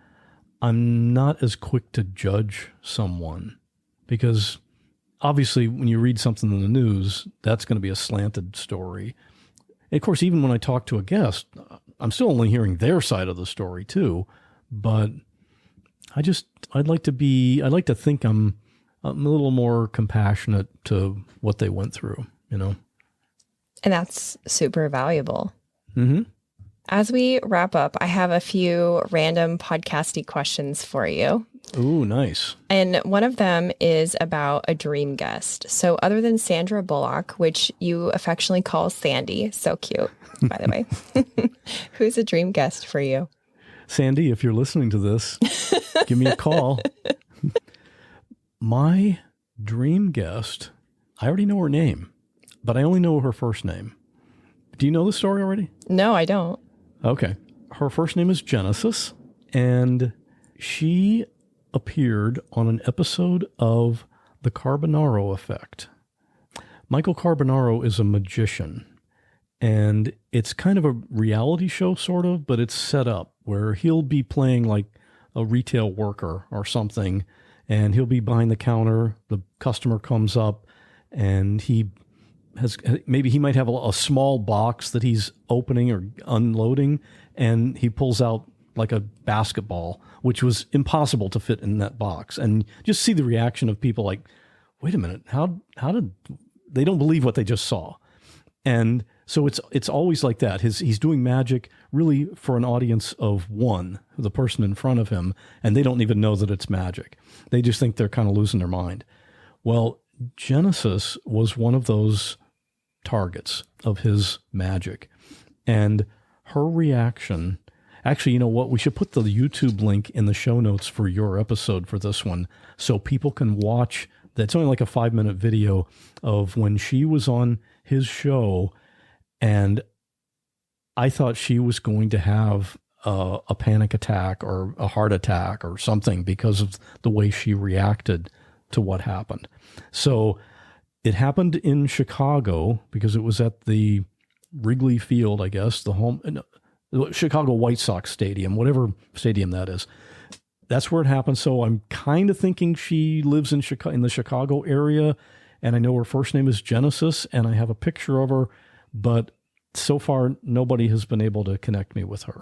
I'm not as quick to judge someone, because obviously when you read something in the news, that's going to be a slanted story. And of course, even when I talk to a guest, I'm still only hearing their side of the story too. But I'd like to think I'm a little more compassionate to what they went through, And that's super valuable. Mm-hmm. As we wrap up, I have a few random podcasty questions for you. Ooh, nice. And one of them is about a dream guest. So other than Sandra Bullock, which you affectionately call Sandy, so cute, by the way, who's a dream guest for you? Sandy, if you're listening to this, give me a call. My dream guest, I already know her name, but I only know her first name. Do you know the story already? No, I don't. Okay. Her first name is Genesis, and she appeared on an episode of The Carbonaro Effect. Michael Carbonaro is a magician, and it's kind of a reality show, sort of, but it's set up where he'll be playing like a retail worker or something, and he'll be behind the counter. The customer comes up, and he might have a small box that he's opening or unloading, and he pulls out like a basketball, which was impossible to fit in that box. And just see the reaction of people like, wait a minute, how did they don't believe what they just saw? And so it's always like that. He's doing magic really for an audience of one, the person in front of him, and they don't even know that it's magic. They just think they're kind of losing their mind. Well, Genesis was one of those targets of his magic. And her reaction, actually, you know what? We should put the YouTube link in the show notes for your episode for this one so people can watch. That's only like a 5-minute video of when she was on his show, and I thought she was going to have a panic attack or a heart attack or something because of the way she reacted to what happened. So it happened in Chicago because it was at the Wrigley Field, I guess, the Chicago White Sox Stadium, whatever stadium that is. That's where it happened. So I'm kind of thinking she lives in the Chicago area, and I know her first name is Genesis, and I have a picture of her, but so far nobody has been able to connect me with her.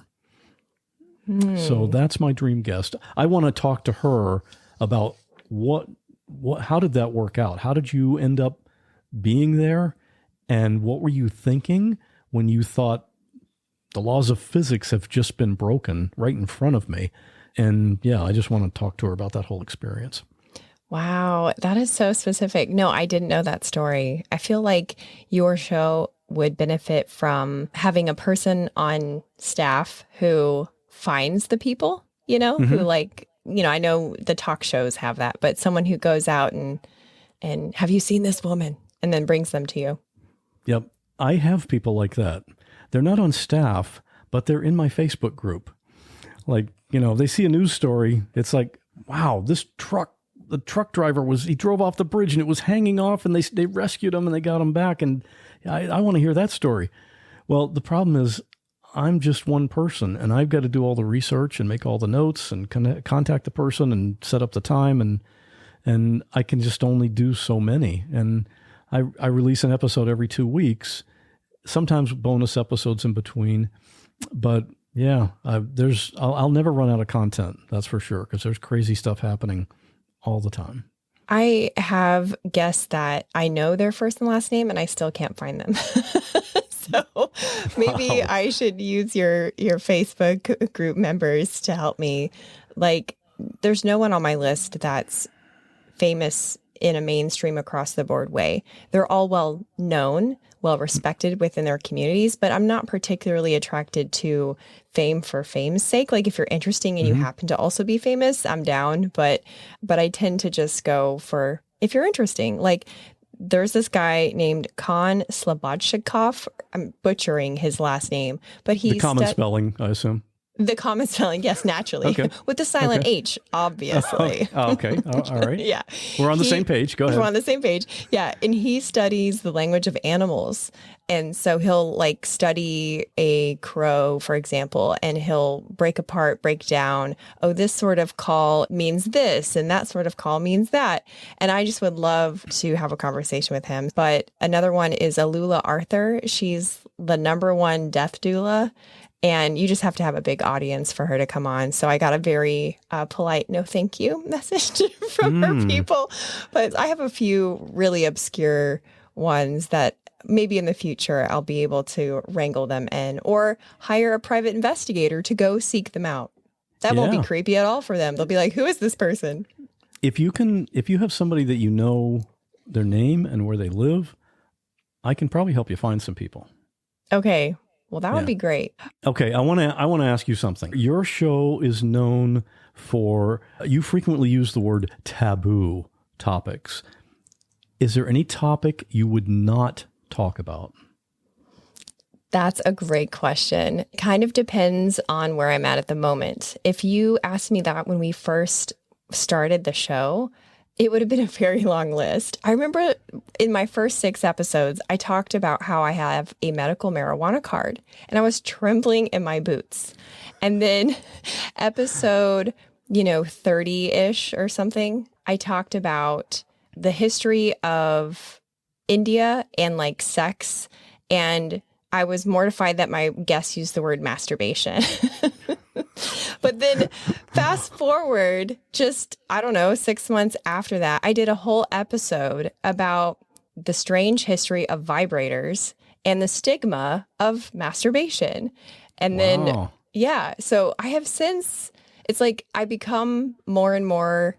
So that's my dream guest. I want to talk to her about how did that work out? How did you end up being there? And what were you thinking when you thought the laws of physics have just been broken right in front of me? And yeah, I just want to talk to her about that whole experience. Wow, that is so specific. No, I didn't know that story. I feel like your show would benefit from having a person on staff who finds the people, who Hmm. like, I know the talk shows have that, but someone who goes out and have you seen this woman? And then brings them to you. Yep. I have people like that. They're not on staff, but they're in my Facebook group. Like, they see a news story. It's like, wow, the truck driver he drove off the bridge and it was hanging off and they rescued him and they got him back. And I want to hear that story. Well, the problem is I'm just one person and I've got to do all the research and make all the notes and contact the person and set up the time. And I can just only do so many. And I release an episode every 2 weeks, sometimes bonus episodes in between. But yeah, I'll never run out of content. That's for sure. Because there's crazy stuff happening all the time. I have guests that I know their first and last name and I still can't find them. So maybe Wow. I should use your Facebook group members to help me. Like, there's no one on my list that's famous in a mainstream across the board way. They're all well known, well respected within their communities, but I'm not particularly attracted to fame for fame's sake. Like if you're interesting and you happen to also be famous, I'm down, but I tend to just go for if you're interesting. Like there's this guy named Khan Slobodchikov. I'm butchering his last name, but The common spelling, I assume. The common spelling, yes, naturally. Okay. With the silent Okay. H, obviously. Okay. All right. Yeah. We're on the same page. Go ahead. We're on the same page. Yeah. And he studies the language of animals. And so he'll like study a crow, for example, and he'll break down, oh, this sort of call means this, and that sort of call means that. And I just would love to have a conversation with him. But another one is Alula Arthur. She's the #1 death doula. And you just have to have a big audience for her to come on. So I got a very polite no thank you message from her people. But I have a few really obscure ones that maybe in the future I'll be able to wrangle them in or hire a private investigator to go seek them out. That won't be creepy at all for them. They'll be like, who is this person? If you have somebody that you know their name and where they live, I can probably help you find some people. Okay. Well, that would be great. Okay, I want to ask you something. Your show is known for you frequently use the word taboo topics. Is there any topic you would not talk about? That's a great question. Kind of depends on where I'm at the moment. If you asked me that when we first started the show, it would have been a very long list. I remember in my first 6 episodes, I talked about how I have a medical marijuana card and I was trembling in my boots. And then episode, 30-ish or something, I talked about the history of India and like sex. And I was mortified that my guests used the word masturbation. But then fast forward just, 6 months after that, I did a whole episode about the strange history of vibrators and the stigma of masturbation. And then, so I have since, it's like I become more and more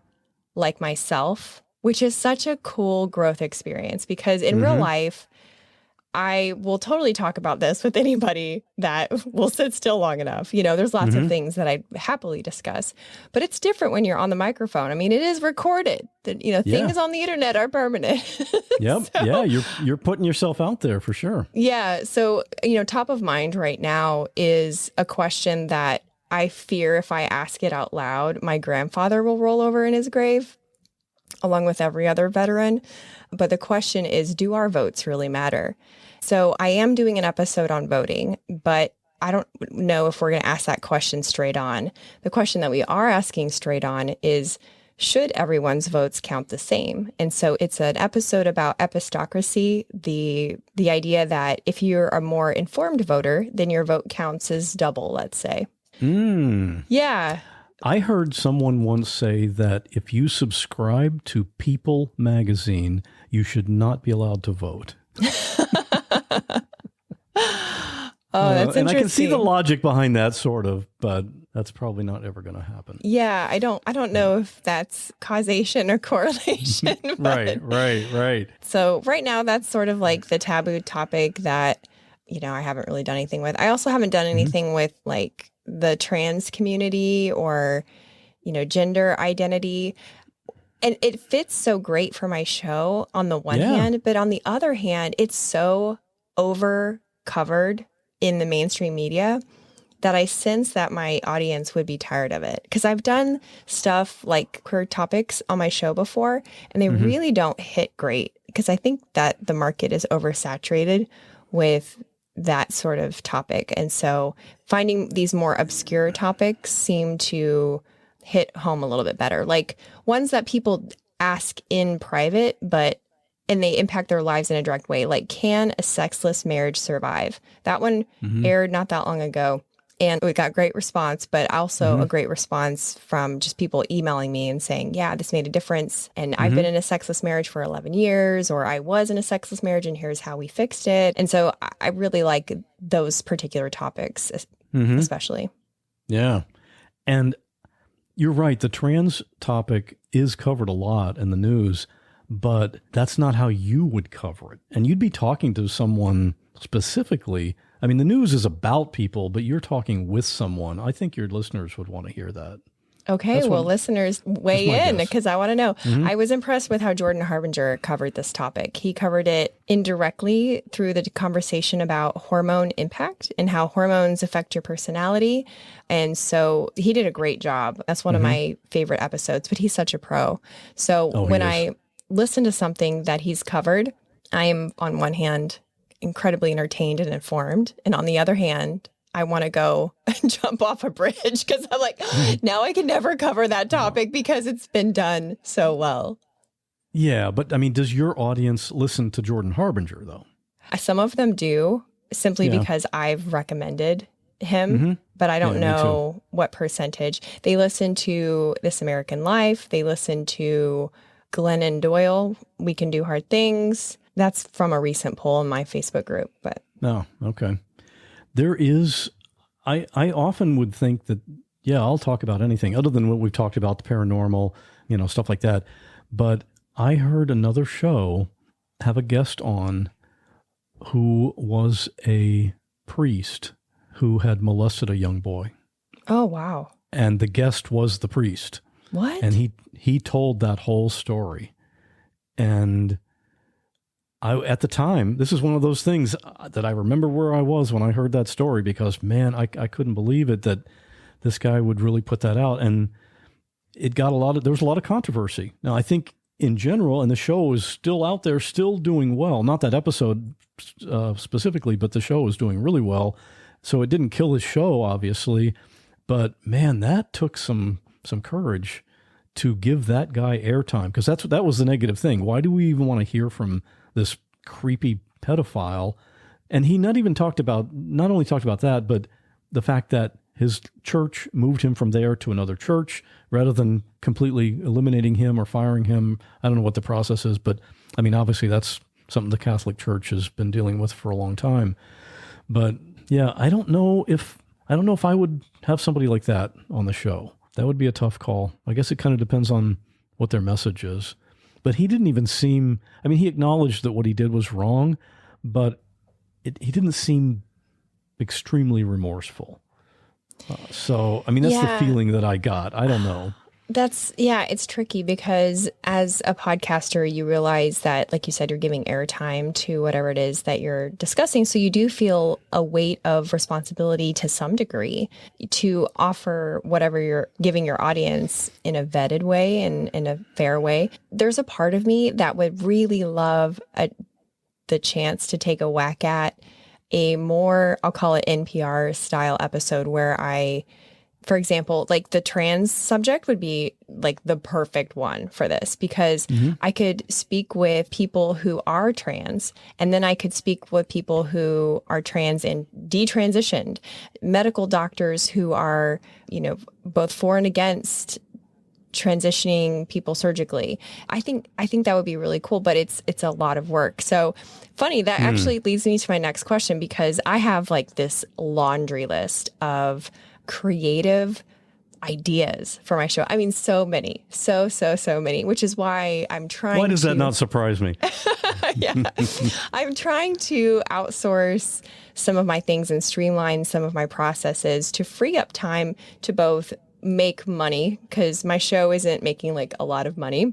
like myself, which is such a cool growth experience because in real life, I will totally talk about this with anybody that will sit still long enough. There's lots of things that I happily discuss, but it's different when you're on the microphone. I mean, it is recorded. Things on the internet are permanent. Yep. So, you're putting yourself out there for sure. Yeah. So, top of mind right now is a question that I fear if I ask it out loud, my grandfather will roll over in his grave, along with every other veteran. But the question is, do our votes really matter? So I am doing an episode on voting, but I don't know if we're going to ask that question straight on. The question that we are asking straight on is, should everyone's votes count the same? And so it's an episode about epistocracy, the idea that if you're a more informed voter, then your vote counts as double, let's say. Yeah. I heard someone once say that if you subscribe to People magazine, you should not be allowed to vote. Oh, that's and I interesting. can see the logic behind that sort of, but that's probably not ever going to happen. Yeah, I don't know if that's causation or correlation. Right. So right now, that's sort of like the taboo topic that, I haven't really done anything with. I also haven't done anything with like the trans community or, gender identity. And it fits so great for my show on the one hand, but on the other hand, it's so over covered in the mainstream media that I sense that my audience would be tired of it. Because I've done stuff like queer topics on my show before, and they really don't hit great. Because I think that the market is oversaturated with that sort of topic. And so finding these more obscure topics seem to hit home a little bit better. Like ones that people ask in private, and they impact their lives in a direct way. Like, can a sexless marriage survive? That one aired not that long ago. And we got great response, but also a great response from just people emailing me and saying, yeah, this made a difference. And I've been in a sexless marriage for 11 years, or I was in a sexless marriage and here's how we fixed it. And so I really like those particular topics, especially. Yeah. And you're right. The trans topic is covered a lot in the news, but that's not how you would cover it. And you'd be talking to someone specifically. I mean, the news is about people, but you're talking with someone. I think your listeners would want to hear that. Okay, listeners, weigh in because I want to know. I was impressed with how Jordan Harbinger covered this topic. He covered it indirectly through the conversation about hormone impact and how hormones affect your personality. And so he did a great job. That's one of my favorite episodes, but he's such a pro. So when I listen to something that he's covered, I am on one hand incredibly entertained and informed. And on the other hand, I want to go and jump off a bridge because I'm like, now I can never cover that topic because it's been done so well. Yeah, but I mean, does your audience listen to Jordan Harbinger though? Some of them do simply because I've recommended him, but I don't know what percentage. They listen to This American Life. They listen to Glennon Doyle, We Can Do Hard Things. That's from a recent poll in my Facebook group. But okay. There is, I often would think that, I'll talk about anything other than what we've talked about, the paranormal, stuff like that. But I heard another show have a guest on who was a priest who had molested a young boy. Oh, wow. And the guest was the priest. What? And he told that whole story. And at the time, this is one of those things that I remember where I was when I heard that story because, man, I couldn't believe it that this guy would really put that out. And it got there was a lot of controversy. Now, I think in general, and the show is still out there, still doing well. Not that episode specifically, but the show is doing really well. So it didn't kill his show, obviously. But, man, that took some courage to give that guy airtime because that was the negative thing. Why do we even want to hear from this creepy pedophile? And he not only talked about that, but the fact that his church moved him from there to another church rather than completely eliminating him or firing him. I don't know what the process is, but I mean, obviously that's something the Catholic Church has been dealing with for a long time. But yeah, I don't know if I would have somebody like that on the show. That would be a tough call. I guess it kind of depends on what their message is. But he didn't even seem, I mean, he acknowledged that what he did was wrong, but he didn't seem extremely remorseful. So, I mean, that's the feeling that I got. I don't know. It's tricky because as a podcaster, you realize that, like you said, you're giving airtime to whatever it is that you're discussing. So you do feel a weight of responsibility to some degree to offer whatever you're giving your audience in a vetted way and in a fair way. There's a part of me that would really love the chance to take a whack at a more, I'll call it NPR style episode where for example, like the trans subject would be like the perfect one for this because I could speak with people who are trans and then I could speak with people who are trans and detransitioned, medical doctors who are, both for and against transitioning people surgically. I think that would be really cool, but it's a lot of work. So funny, that actually leads me to my next question, because I have like this laundry list of creative ideas for my show. I mean, so many, so many, which is why I'm trying to... Why does that not surprise me? Yeah. I'm trying to outsource some of my things and streamline some of my processes to free up time to both make money, because my show isn't making like a lot of money,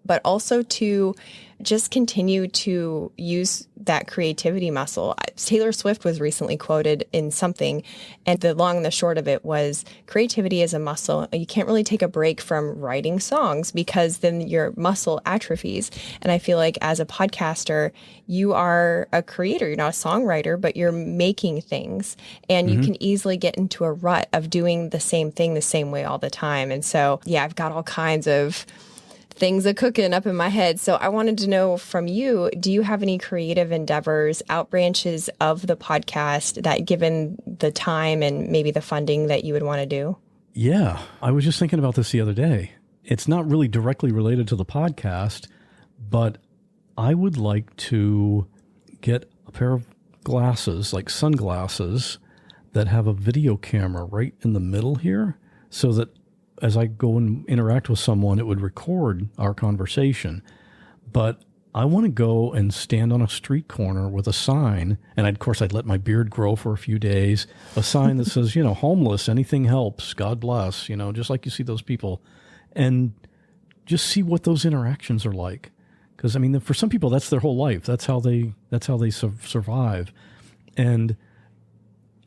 but also to just continue to use that creativity muscle. Taylor Swift was recently quoted in something, and the long and the short of it was, creativity is a muscle. You can't really take a break from writing songs, because then your muscle atrophies. And I feel like as a podcaster, you are a creator. You're not a songwriter, but you're making things, and you can easily get into a rut of doing the same thing the same way all the time. And so, yeah, I've got all kinds of things are cooking up in my head. So I wanted to know from you, do you have any creative endeavors, out branches of the podcast that, given the time and maybe the funding, that you would want to do? Yeah, I was just thinking about this the other day. It's not really directly related to the podcast, but I would like to get a pair of glasses, like sunglasses, that have a video camera right in the middle here, so that as I go and interact with someone, it would record our conversation. But I want to go and stand on a street corner with a sign, and of course I'd let my beard grow for a few days, a sign that says, homeless, anything helps, God bless, just like you see those people, and just see what those interactions are like. Because, I mean, for some people, that's their whole life. That's how they survive. And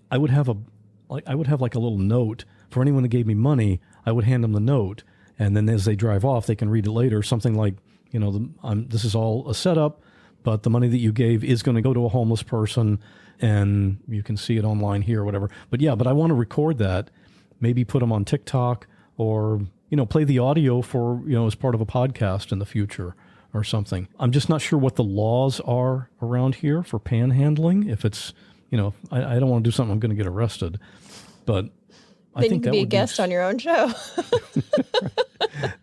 I would have like a little note for anyone that gave me money. I would hand them the note, and then as they drive off, they can read it later. Something like, this is all a setup, but the money that you gave is going to go to a homeless person, and you can see it online here or whatever. But I want to record that, maybe put them on TikTok, or, play the audio for, as part of a podcast in the future or something. I'm just not sure what the laws are around here for panhandling. If it's, I don't want to do something I'm going to get arrested, but then you can be a guest on your own show.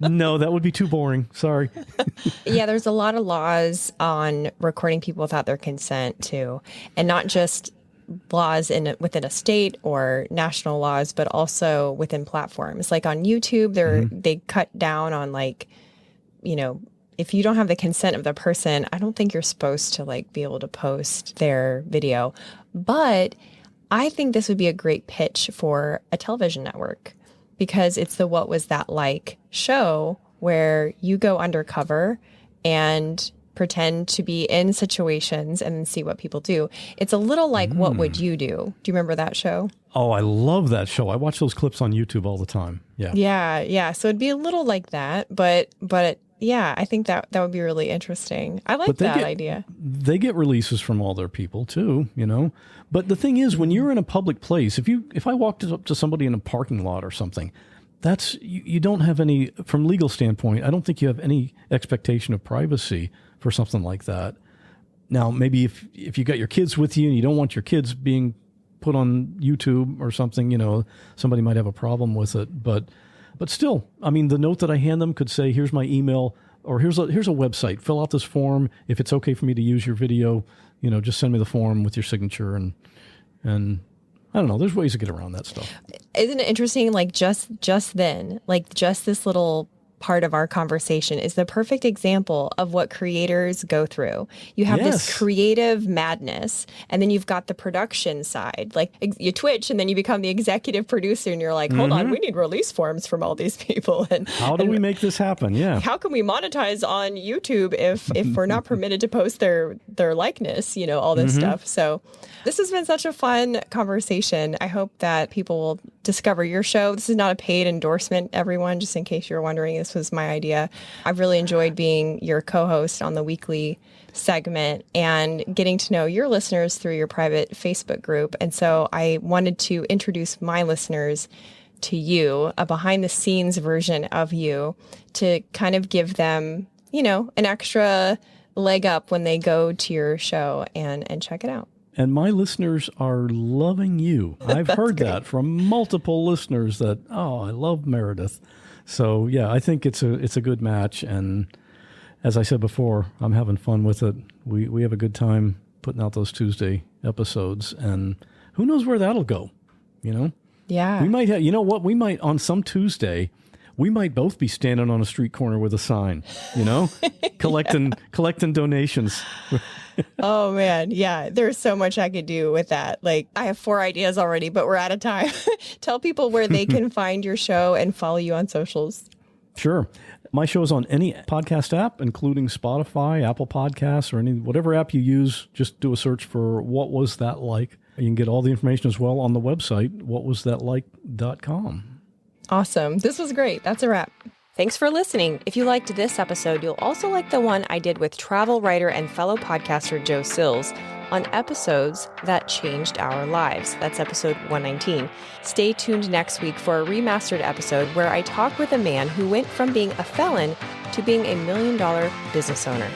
No, that would be too boring. Sorry. Yeah, there's a lot of laws on recording people without their consent too. And not just laws within a state or national laws, but also within platforms. Like on YouTube, they cut down on if you don't have the consent of the person, I don't think you're supposed to be able to post their video. But I think this would be a great pitch for a television network, because it's the What Was That Like show, where you go undercover and pretend to be in situations and then see what people do. It's a little like What Would You Do? Do you remember that show? Oh, I love that show. I watch those clips on YouTube all the time. Yeah. Yeah. So it'd be a little like that, but yeah, I think that would be really interesting. I like that idea. They get releases from all their people too, But the thing is, when you're in a public place, if I walked up to somebody in a parking lot or something, that's you don't have any, from legal standpoint, I don't think you have any expectation of privacy for something like that. Now, maybe if you got your kids with you and you don't want your kids being put on YouTube or something, somebody might have a problem with it, but still, I mean, the note that I hand them could say, here's my email, or here's a website, fill out this form. If it's okay for me to use your video, just send me the form with your signature. And I don't know, there's ways to get around that stuff. Isn't it interesting? Just then, just this little part of our conversation is the perfect example of what creators go through. You have this creative madness, and then you've got the production side. You twitch, and then you become the executive producer, and you're like, hold on, we need release forms from all these people. And how do we make this happen? Yeah. How can we monetize on YouTube if we're not permitted to post their likeness, all this stuff. So this has been such a fun conversation. I hope that people will discover your show. This is not a paid endorsement, everyone, just in case you're wondering. This was my idea. I've really enjoyed being your co-host on the weekly segment and getting to know your listeners through your private Facebook group. And so I wanted to introduce my listeners to you, a behind the scenes version of you, to kind of give them, an extra leg up when they go to your show and check it out. And my listeners are loving you. I've heard that from multiple listeners that, I love Meredith. So yeah, I think it's a good match, and as I said before, I'm having fun with it. We have a good time putting out those Tuesday episodes, and who knows where that'll go, you know? Yeah. We might have, you know what? We might, on some Tuesday, we might both be standing on a street corner with a sign, you know, collecting donations. Oh man. Yeah. There's so much I could do with that. Like I have 4 ideas already, but we're out of time. Tell people where they can find your show and follow you on socials. Sure. My show is on any podcast app, including Spotify, Apple Podcasts, or whatever app you use. Just do a search for What Was That Like? You can get all the information as well on the website, whatwasthatlike.com. Awesome. This was great. That's a wrap. Thanks for listening. If you liked this episode, you'll also like the one I did with travel writer and fellow podcaster Joe Sills on episodes that changed our lives. That's episode 119. Stay tuned next week for a remastered episode where I talk with a man who went from being a felon to being $1 million business owner.